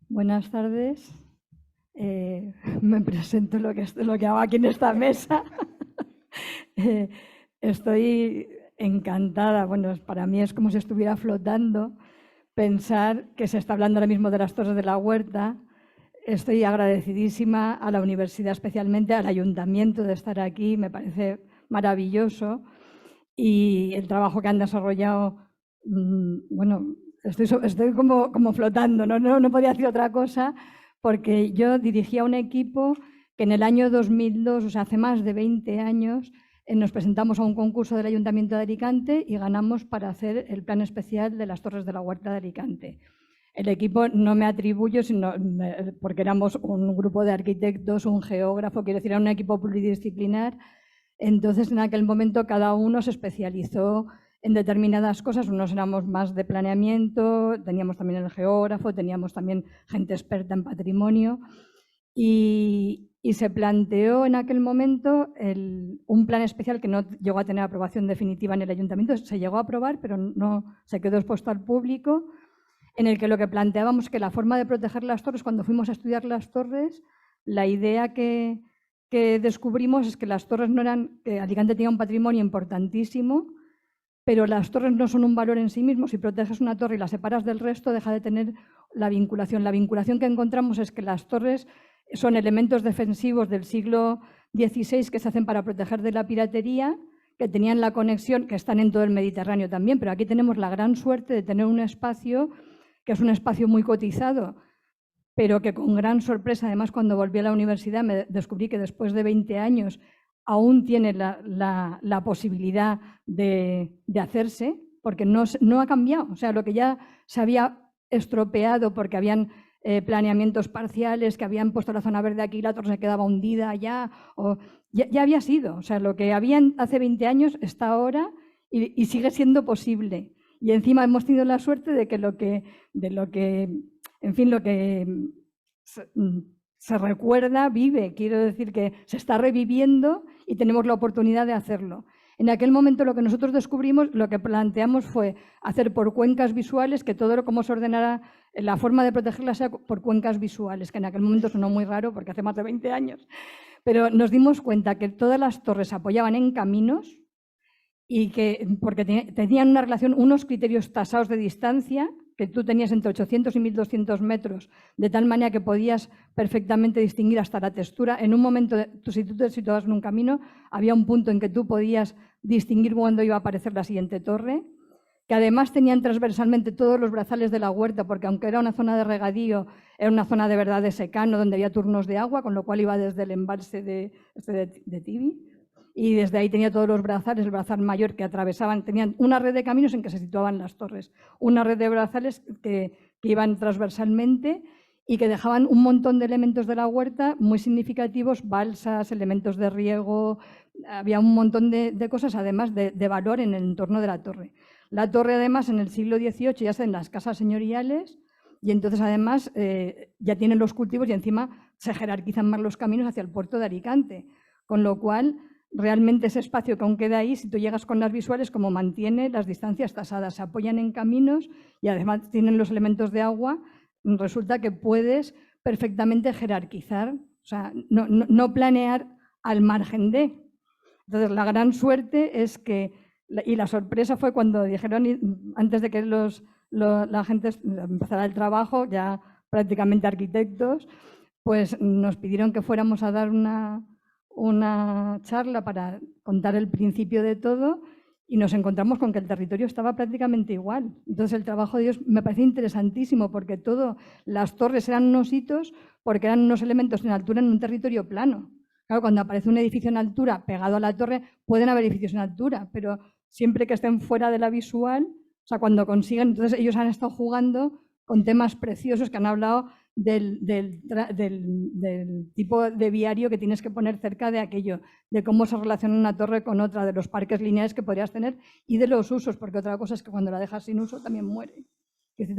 Buenas tardes. Me presento lo que hago aquí en esta mesa. Estoy encantada. Bueno, para mí es como si estuviera flotando pensar que se está hablando ahora mismo de las Torres de la Huerta. Estoy agradecidísima a la universidad, especialmente al ayuntamiento, de estar aquí. Me parece maravilloso. Y el trabajo que han desarrollado, bueno, estoy como flotando, no podía decir otra cosa, porque yo dirigía un equipo que en el año 2002, o sea, hace más de 20 años, nos presentamos a un concurso del Ayuntamiento de Alicante y ganamos para hacer el plan especial de las Torres de la Huerta de Alicante. El equipo no me atribuyo, sino porque éramos un grupo de arquitectos, un geógrafo, quiero decir, era un equipo pluridisciplinar. Entonces, en aquel momento, cada uno se especializó en determinadas cosas. Unos éramos más de planeamiento, teníamos también el geógrafo, teníamos también gente experta en patrimonio. Y se planteó en aquel momento un plan especial que no llegó a tener aprobación definitiva en el ayuntamiento. Se llegó a aprobar, pero no se quedó expuesto al público, en el que lo que planteábamos que la forma de proteger las torres, cuando fuimos a estudiar las torres, la idea que descubrimos es que las torres no eran, que Alicante tenía un patrimonio importantísimo, pero las torres no son un valor en sí mismo. Si proteges una torre y la separas del resto, deja de tener la vinculación. La vinculación que encontramos es que las torres son elementos defensivos del siglo XVI que se hacen para proteger de la piratería, que tenían la conexión, que están en todo el Mediterráneo también, pero aquí tenemos la gran suerte de tener un espacio que es un espacio muy cotizado, pero que con gran sorpresa, además, cuando volví a la universidad me descubrí que después de 20 años aún tiene la posibilidad de hacerse, porque no ha cambiado. O sea, lo que ya se había estropeado porque habían planeamientos parciales, que habían puesto la zona verde aquí y la torre se quedaba hundida allá, ya había sido. O sea, lo que había hace 20 años está ahora y sigue siendo posible. Y encima hemos tenido la suerte de que lo que se recuerda, vive. Quiero decir que se está reviviendo y tenemos la oportunidad de hacerlo. En aquel momento lo que nosotros descubrimos, lo que planteamos fue hacer por cuencas visuales, que todo como se ordenara, la forma de protegerlas sea por cuencas visuales, que en aquel momento sonó muy raro porque hace más de 20 años. Pero nos dimos cuenta que todas las torres se apoyaban en caminos y que, porque tenían una relación, unos criterios tasados de distancia, que tú tenías entre 800 y 1200 metros, de tal manera que podías perfectamente distinguir hasta la textura. En un momento, si tú te situabas en un camino, había un punto en que tú podías distinguir cuándo iba a aparecer la siguiente torre, que además tenían transversalmente todos los brazales de la huerta, porque aunque era una zona de regadío, era una zona de verdad de secano, donde había turnos de agua, con lo cual iba desde el embalse de Tibi, y desde ahí tenía todos los brazales, el brazal mayor que atravesaban, tenían una red de caminos en que se situaban las torres, una red de brazales que iban transversalmente y que dejaban un montón de elementos de la huerta muy significativos, balsas, elementos de riego, había un montón de cosas, además de valor en el entorno de la torre. La torre, además, en el siglo XVIII ya está en las casas señoriales y entonces, además, ya tienen los cultivos y encima se jerarquizan más los caminos hacia el puerto de Alicante, con lo cual realmente ese espacio que aún queda ahí, si tú llegas con las visuales, como mantiene las distancias tasadas, se apoyan en caminos y además tienen los elementos de agua, resulta que puedes perfectamente jerarquizar O sea, no planear al margen de. Entonces, la gran suerte es que, y la sorpresa fue cuando dijeron, antes de que la gente empezara el trabajo, ya prácticamente arquitectos, pues nos pidieron que fuéramos a dar una charla para contar el principio de todo y nos encontramos con que el territorio estaba prácticamente igual. Entonces el trabajo de ellos me parece interesantísimo porque las torres eran unos hitos porque eran unos elementos en altura en un territorio plano. Claro, cuando aparece un edificio en altura pegado a la torre, pueden haber edificios en altura, pero siempre que estén fuera de la visual, o sea, cuando consiguen, entonces ellos han estado jugando con temas preciosos que han hablado del tipo de viario que tienes que poner cerca de aquello, de cómo se relaciona una torre con otra, de los parques lineales que podrías tener y de los usos, porque otra cosa es que cuando la dejas sin uso también muere. Es decir,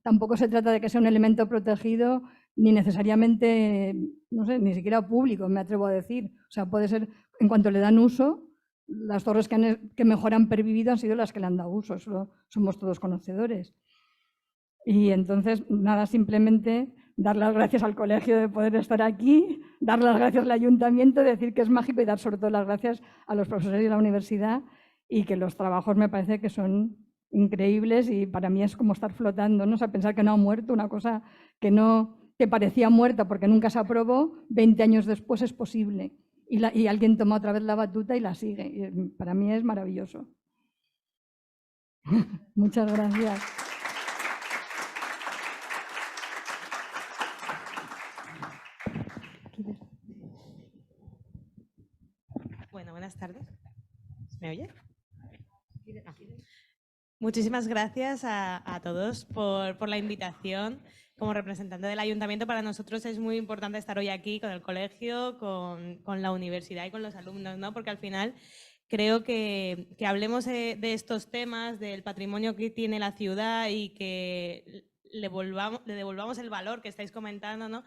tampoco se trata de que sea un elemento protegido ni necesariamente, no sé, ni siquiera público, me atrevo a decir. O sea, puede ser, en cuanto le dan uso, las torres que mejor han pervivido han sido las que le han dado uso, eso somos todos conocedores. Y entonces, nada, simplemente dar las gracias al colegio de poder estar aquí, dar las gracias al ayuntamiento, decir que es mágico y dar sobre todo las gracias a los profesores de la universidad y que los trabajos me parece que son increíbles y para mí es como estar flotando, ¿no? O sea, pensar que no ha muerto, una cosa que parecía muerta porque nunca se aprobó, 20 años después es posible. Y alguien toma otra vez la batuta y la sigue. Y para mí es maravilloso. Muchas gracias. Bueno, buenas tardes. ¿Me oye? No. Muchísimas gracias a todos por la invitación. Como representante del ayuntamiento, para nosotros es muy importante estar hoy aquí con el colegio, con la universidad y con los alumnos, ¿no? Porque al final creo que hablemos de estos temas, del patrimonio que tiene la ciudad y que le devolvamos el valor que estáis comentando, ¿no?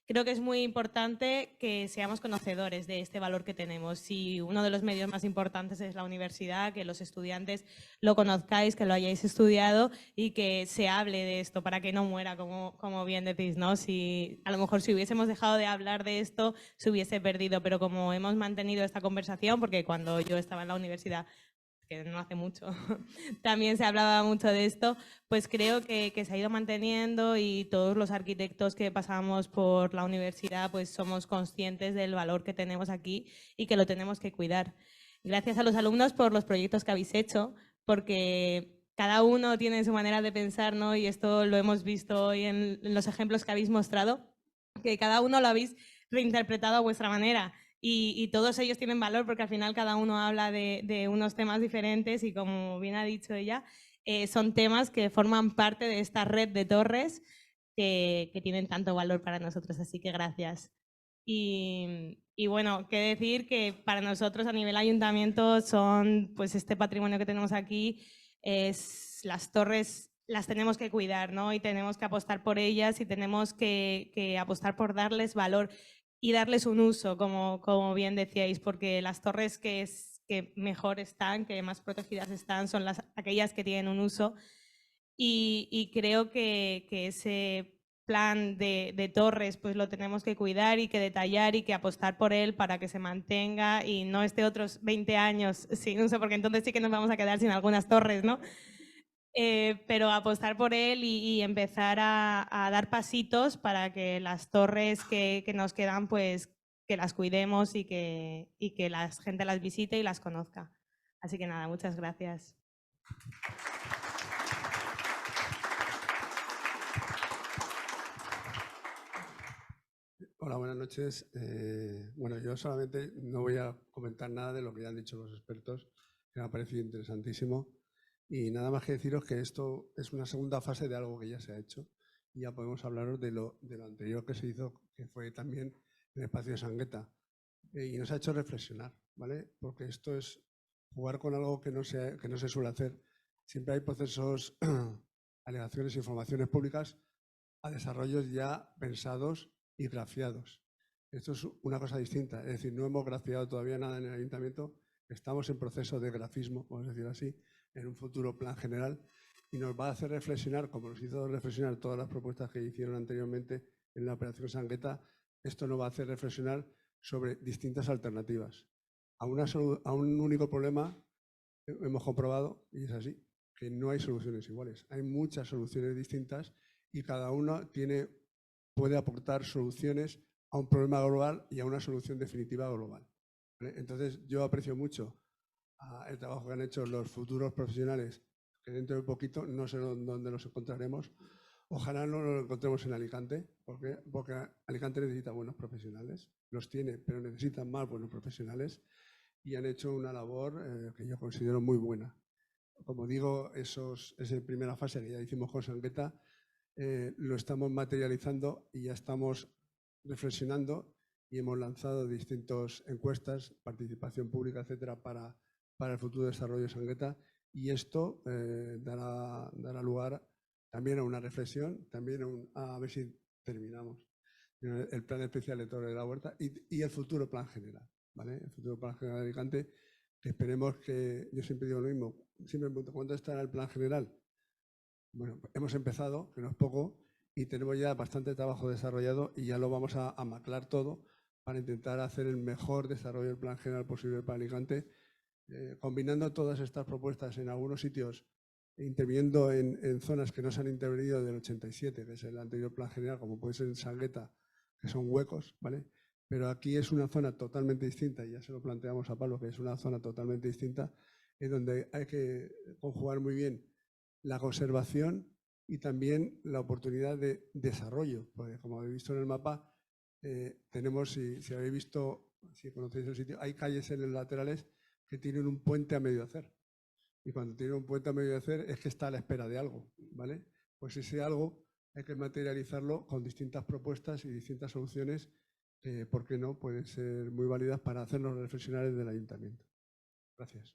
Creo que es muy importante que seamos conocedores de este valor que tenemos y uno de los medios más importantes es la universidad, que los estudiantes lo conozcáis, que lo hayáis estudiado y que se hable de esto para que no muera, como bien decís, ¿no? A lo mejor si hubiésemos dejado de hablar de esto se hubiese perdido, pero como hemos mantenido esta conversación, porque cuando yo estaba en la universidad, que no hace mucho, también se hablaba mucho de esto, pues creo que se ha ido manteniendo y todos los arquitectos que pasamos por la universidad pues somos conscientes del valor que tenemos aquí y que lo tenemos que cuidar. Gracias a los alumnos por los proyectos que habéis hecho, porque cada uno tiene su manera de pensar, ¿no? Y esto lo hemos visto hoy en los ejemplos que habéis mostrado, que cada uno lo habéis reinterpretado a vuestra manera. Y todos ellos tienen valor porque al final cada uno habla de unos temas diferentes y como bien ha dicho ella, son temas que forman parte de esta red de torres que tienen tanto valor para nosotros, así que gracias. Y bueno, qué decir que para nosotros a nivel ayuntamiento son, pues este patrimonio que tenemos aquí, las torres las tenemos que cuidar, ¿no? Y tenemos que apostar por ellas y tenemos que apostar por darles valor y darles un uso, como bien decíais, porque las torres que mejor están, que más protegidas están, son aquellas que tienen un uso. Y creo que ese plan de torres pues lo tenemos que cuidar y que detallar y que apostar por él para que se mantenga y no esté otros 20 años sin uso, porque entonces sí que nos vamos a quedar sin algunas torres, ¿no? Pero apostar por él y empezar a dar pasitos para que las torres que nos quedan, pues que las cuidemos y que la gente las visite y las conozca. Así que nada, muchas gracias. Hola, buenas noches. Bueno, yo solamente no voy a comentar nada de lo que ya han dicho los expertos, que me ha parecido interesantísimo. Y nada más que deciros que esto es una segunda fase de algo que ya se ha hecho y ya podemos hablaros de lo anterior que se hizo, que fue también en el espacio de Sangueta. Y nos ha hecho reflexionar, ¿vale? Porque esto es jugar con algo que no se suele hacer. Siempre hay procesos, alegaciones, informaciones públicas a desarrollos ya pensados y grafiados. Esto es una cosa distinta, es decir, no hemos grafiado todavía nada en el ayuntamiento, estamos en proceso de grafismo, vamos a decir así, en un futuro plan general y nos va a hacer reflexionar, como nos hizo reflexionar todas las propuestas que hicieron anteriormente en la operación Sangueta, esto nos va a hacer reflexionar sobre distintas alternativas. A un único problema hemos comprobado, y es así, que no hay soluciones iguales. Hay muchas soluciones distintas y cada uno puede aportar soluciones a un problema global y a una solución definitiva global, ¿vale? Entonces, yo aprecio mucho el trabajo que han hecho los futuros profesionales, que dentro de poquito no sé dónde los encontraremos. Ojalá no lo encontremos en Alicante, porque Alicante necesita buenos profesionales, los tiene, pero necesitan más buenos profesionales y han hecho una labor que yo considero muy buena. Como digo, esa primera fase que ya hicimos con Sangueta, lo estamos materializando y ya estamos reflexionando y hemos lanzado distintas encuestas, participación pública, etcétera, para el futuro desarrollo de Sangueta, y esto dará lugar también a una reflexión, también a ver si terminamos el plan especial de Torre de la Huerta y el futuro plan general, ¿vale? El futuro plan general de Alicante, que esperemos que, yo siempre digo lo mismo, siempre me pregunto, ¿cuándo estará el plan general? Bueno, hemos empezado, que no es poco, y tenemos ya bastante trabajo desarrollado y ya lo vamos a maclar todo para intentar hacer el mejor desarrollo del plan general posible para Alicante, combinando todas estas propuestas en algunos sitios, interviniendo en zonas que no se han intervenido del 87, que es el anterior plan general, como puede ser en Sangueta, que son huecos, ¿vale? Pero aquí es una zona totalmente distinta, y ya se lo planteamos a Pablo, que es una zona totalmente distinta, en donde hay que conjugar muy bien la conservación y también la oportunidad de desarrollo, porque como habéis visto en el mapa, tenemos, si habéis visto, si conocéis el sitio, hay calles en los laterales que tienen un puente a medio hacer. Y cuando tiene un puente a medio hacer es que está a la espera de algo, ¿vale? Pues ese algo hay que materializarlo con distintas propuestas y distintas soluciones que, ¿por qué no?, pueden ser muy válidas para hacernos reflexionar desde el Ayuntamiento. Gracias.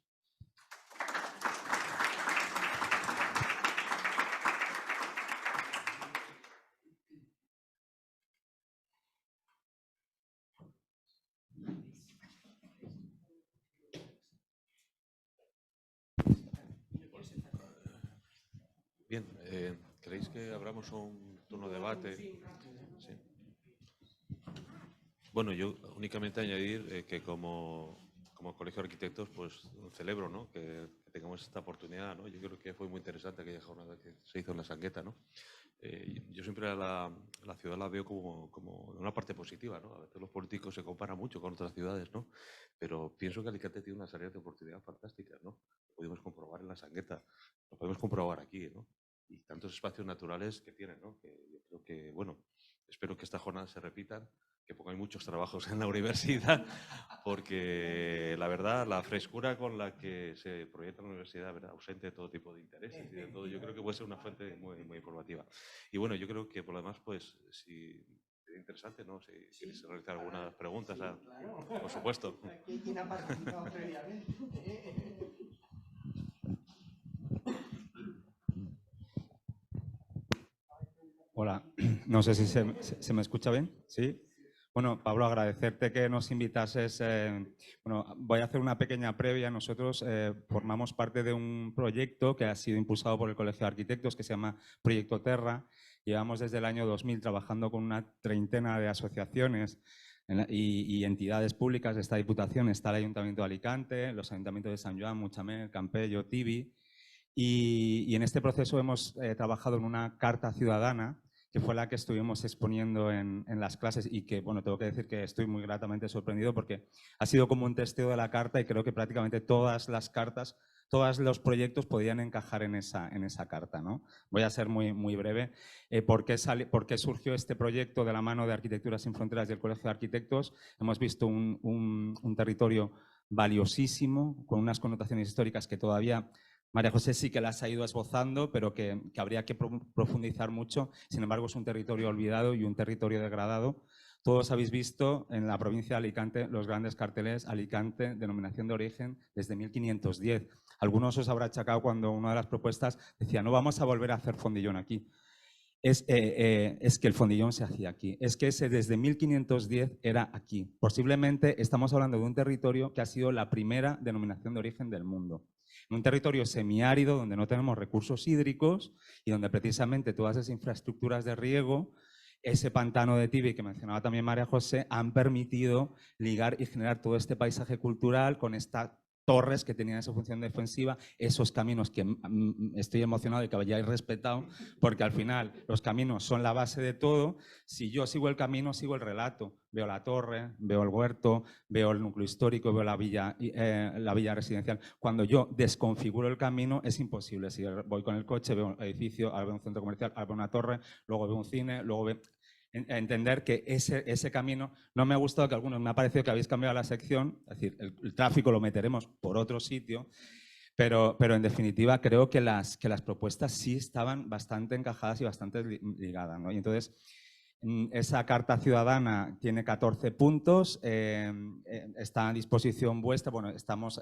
Bien, ¿queréis que abramos un turno de debate? Sí. Bueno, yo únicamente añadir que como Colegio de Arquitectos, pues celebro, ¿no?, que tengamos esta oportunidad, ¿no? Yo creo que fue muy interesante aquella jornada que se hizo en la Sangueta, ¿no? Yo siempre a la ciudad la veo como una parte positiva, ¿no? A veces los políticos se comparan mucho con otras ciudades, ¿no? Pero pienso que Alicante tiene unas áreas de oportunidad fantásticas, ¿no? Lo pudimos comprobar en la Sangueta, lo podemos comprobar aquí, ¿no? Y tantos espacios naturales que tienen, ¿no? Que yo creo que, bueno, espero que estas jornadas se repitan, que pongáis muchos trabajos en la universidad, porque la verdad, la frescura con la que se proyecta la universidad, ¿verdad?, ausente de todo tipo de intereses y de todo, yo creo que puede ser una fuente muy, muy informativa. Y bueno, yo creo que por lo demás, pues, si es interesante, ¿no?, si queréis realizar algunas preguntas, Claro. por supuesto. ¿Quién ha participado previamente? Hola, no sé si se me escucha bien. ¿Sí? Bueno, Pablo, agradecerte que nos invitases. Bueno, voy a hacer una pequeña previa. Nosotros formamos parte de un proyecto que ha sido impulsado por el Colegio de Arquitectos que se llama Proyecto Terra. Llevamos desde el año 2000 trabajando con una treintena de asociaciones y entidades públicas. Esta Diputación, está el Ayuntamiento de Alicante, los Ayuntamientos de San Joan, Mutxamel, Campello, Tibi. Y en este proceso hemos trabajado en una carta ciudadana, que fue la que estuvimos exponiendo en las clases y que, bueno, tengo que decir que estoy muy gratamente sorprendido porque ha sido como un testeo de la carta y creo que prácticamente todas las cartas, todos los proyectos podían encajar en esa carta, ¿no? Voy a ser muy breve. ¿Por qué surgió este proyecto de la mano de Arquitectura Sin Fronteras y el Colegio de Arquitectos? Hemos visto un territorio valiosísimo, con unas connotaciones históricas que todavía María José sí que las ha ido esbozando, pero que habría que profundizar mucho. Sin embargo, es un territorio olvidado y un territorio degradado. Todos habéis visto en la provincia de Alicante los grandes carteles Alicante, denominación de origen, desde 1510. Algunos os habrá achacado cuando una de las propuestas decía, no vamos a volver a hacer Fondillón aquí. Es que el Fondillón se hacía aquí. Es que ese desde 1510 era aquí. Posiblemente estamos hablando de un territorio que ha sido la primera denominación de origen del mundo. En un territorio semiárido donde no tenemos recursos hídricos y donde precisamente todas esas infraestructuras de riego ese pantano de Tibi que mencionaba también María José han permitido ligar y generar todo este paisaje cultural con esta torres que tenían esa función defensiva, esos caminos que estoy emocionado de que hayáis respetado, porque al final los caminos son la base de todo. Si yo sigo el camino, sigo el relato. Veo la torre, veo el huerto, veo el núcleo histórico, veo la villa residencial. Cuando yo desconfiguro el camino, es imposible. Si voy con el coche, veo un edificio, ahora veo un centro comercial, ahora veo una torre, luego veo un cine, luego veo... Entender que ese camino, no me ha gustado que algunos, me ha parecido que habéis cambiado la sección, es decir, el tráfico lo meteremos por otro sitio, pero en definitiva creo que las propuestas sí estaban bastante encajadas y bastante ligadas, ¿no? Y entonces, esa carta ciudadana tiene 14 puntos, está a disposición vuestra, bueno, estamos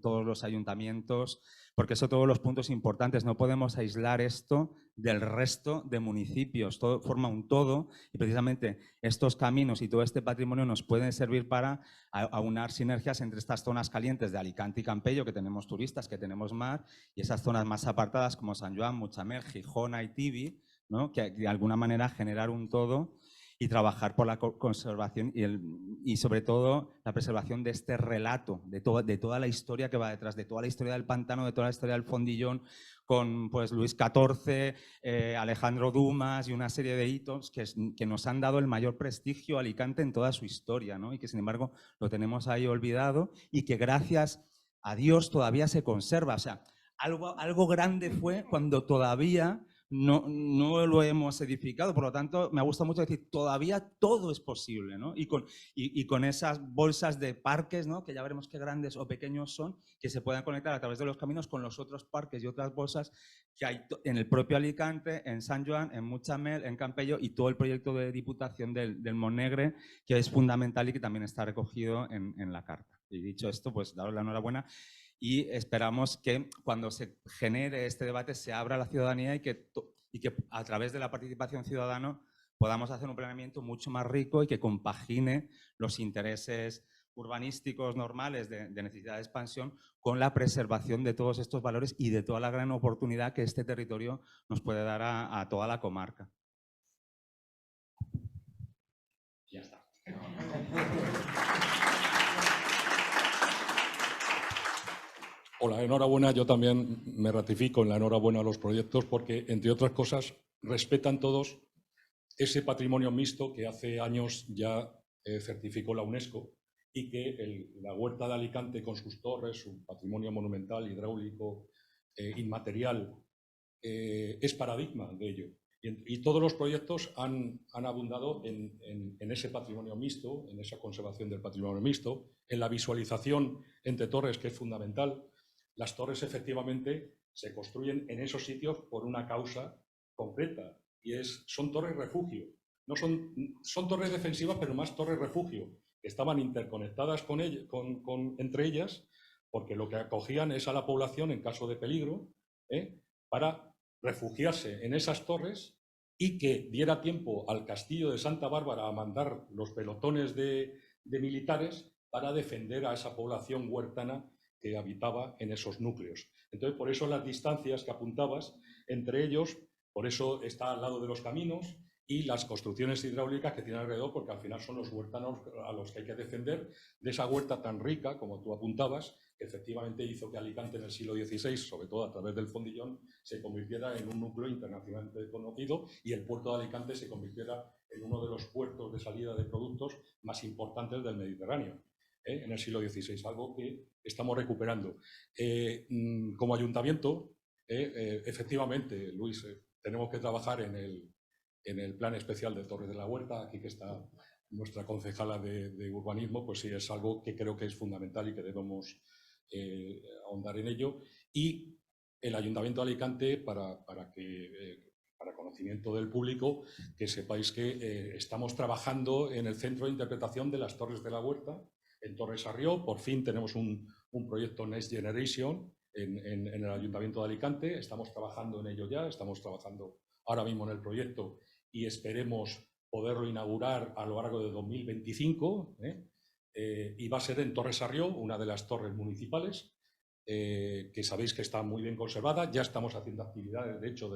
todos los ayuntamientos, porque son todos los puntos importantes, no podemos aislar esto del resto de municipios, todo forma un todo y precisamente estos caminos y todo este patrimonio nos pueden servir para aunar sinergias entre estas zonas calientes de Alicante y Campello, que tenemos turistas, que tenemos mar, y esas zonas más apartadas como San Joan, Mutxamel, Gijona y Tibi, ¿no? Que de alguna manera generar un todo y trabajar por la conservación y sobre todo la preservación de este relato, de toda la historia que va detrás, de toda la historia del pantano, de toda la historia del Fondillón, con pues, Luis XIV, Alejandro Dumas y una serie de hitos que nos han dado el mayor prestigio a Alicante en toda su historia, ¿no? Y que sin embargo lo tenemos ahí olvidado y que gracias a Dios todavía se conserva. O sea, algo grande fue cuando todavía no lo hemos edificado, por lo tanto me gusta mucho decir todavía todo es posible, ¿no? Y con esas bolsas de parques, ¿no? Que ya veremos qué grandes o pequeños son, que se puedan conectar a través de los caminos con los otros parques y otras bolsas que hay en el propio Alicante, en San Joan, en Mutxamel, en Campello y todo el proyecto de Diputación del Montnegre, que es fundamental y que también está recogido en la carta. Y dicho esto, pues daros la enhorabuena. Y esperamos que cuando se genere este debate se abra a la ciudadanía y que a través de la participación ciudadana podamos hacer un planeamiento mucho más rico y que compagine los intereses urbanísticos normales de necesidad de expansión con la preservación de todos estos valores y de toda la gran oportunidad que este territorio nos puede dar a toda la comarca. Ya está. Hola, enhorabuena. Yo también me ratifico en la enhorabuena a los proyectos porque, entre otras cosas, respetan todos ese patrimonio mixto que hace años ya certificó la UNESCO y que la Huerta de Alicante con sus torres, su patrimonio monumental, hidráulico, inmaterial, es paradigma de ello. Y todos los proyectos han abundado en ese patrimonio mixto, en esa conservación del patrimonio mixto, en la visualización entre torres, que es fundamental. Las torres efectivamente se construyen en esos sitios por una causa concreta y son torres refugio. No son torres defensivas, pero más torres refugio, que estaban interconectadas entre ellas porque lo que acogían es a la población en caso de peligro para refugiarse en esas torres y que diera tiempo al castillo de Santa Bárbara a mandar los pelotones de militares para defender a esa población huertana que habitaba en esos núcleos. Entonces, por eso las distancias que apuntabas entre ellos, por eso está al lado de los caminos y las construcciones hidráulicas que tienen alrededor, porque al final son los huertanos a los que hay que defender de esa huerta tan rica, como tú apuntabas, que efectivamente hizo que Alicante en el siglo XVI, sobre todo a través del Fondillón, se convirtiera en un núcleo internacionalmente conocido y el puerto de Alicante se convirtiera en uno de los puertos de salida de productos más importantes del Mediterráneo. En el siglo XVI, algo que estamos recuperando. Como ayuntamiento, efectivamente, Luis, tenemos que trabajar en el plan especial de Torres de la Huerta, aquí que está nuestra concejala de urbanismo, pues sí, es algo que creo que es fundamental y que debemos ahondar en ello. Y el Ayuntamiento de Alicante, para conocimiento del público, que sepáis que estamos trabajando en el Centro de Interpretación de las Torres de la Huerta, en Torre Sarrió. Por fin tenemos un proyecto Next Generation en el Ayuntamiento de Alicante. Estamos trabajando en ello ya, estamos trabajando ahora mismo en el proyecto y esperemos poderlo inaugurar a lo largo de 2025. Y va a ser en Torre Sarrió, una de las torres municipales, que sabéis que está muy bien conservada. Ya estamos haciendo actividades, de hecho,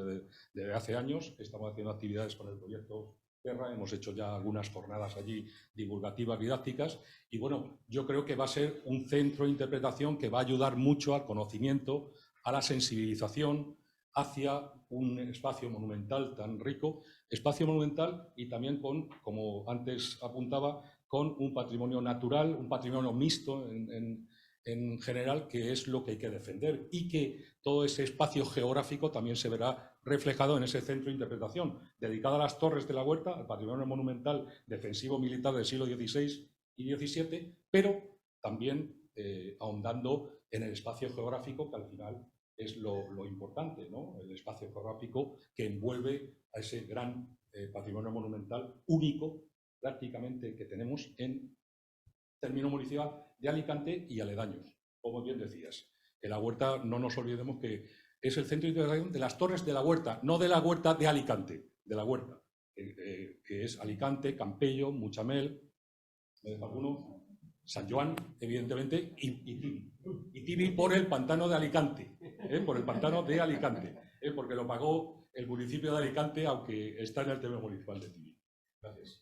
desde hace años estamos haciendo actividades con el proyecto hemos hecho ya algunas jornadas allí divulgativas, didácticas, y bueno, yo creo que va a ser un centro de interpretación que va a ayudar mucho al conocimiento, a la sensibilización hacia un espacio monumental tan rico, espacio monumental y también con, como antes apuntaba, con un patrimonio natural, un patrimonio mixto en general, que es lo que hay que defender, y que todo ese espacio geográfico también se verá reflejado en ese centro de interpretación, dedicado a las torres de la Huerta, al patrimonio monumental defensivo militar del siglo XVI y XVII, pero también ahondando en el espacio geográfico, que al final es lo importante, ¿no? El espacio geográfico que envuelve a ese gran patrimonio monumental único, prácticamente, que tenemos en término municipal de Alicante y aledaños. Como bien decías, que la Huerta, no nos olvidemos que es el centro de interpretación de las torres de la Huerta, no de la Huerta de Alicante, de la Huerta, que es Alicante, Campello, Muchamel, ¿me deja alguno? San Joan, evidentemente, y Tibi por el pantano de Alicante, por el pantano de Alicante, porque lo pagó el municipio de Alicante, aunque está en el tema municipal de Tibi. Gracias.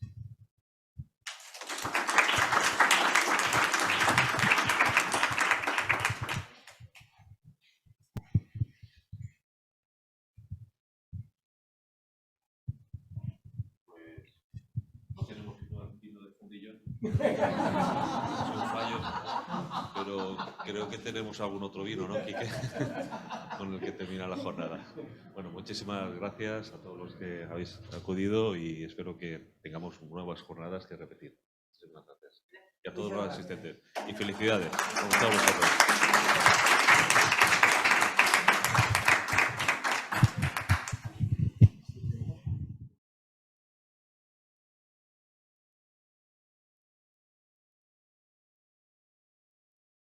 Es un fallo, pero creo que tenemos algún otro vino, ¿no, Quique? Con el que termina la jornada. Bueno, muchísimas gracias a todos los que habéis acudido y espero que tengamos nuevas jornadas que repetir. Muchísimas gracias. Y a todos los asistentes. Y felicidades a todos vosotros.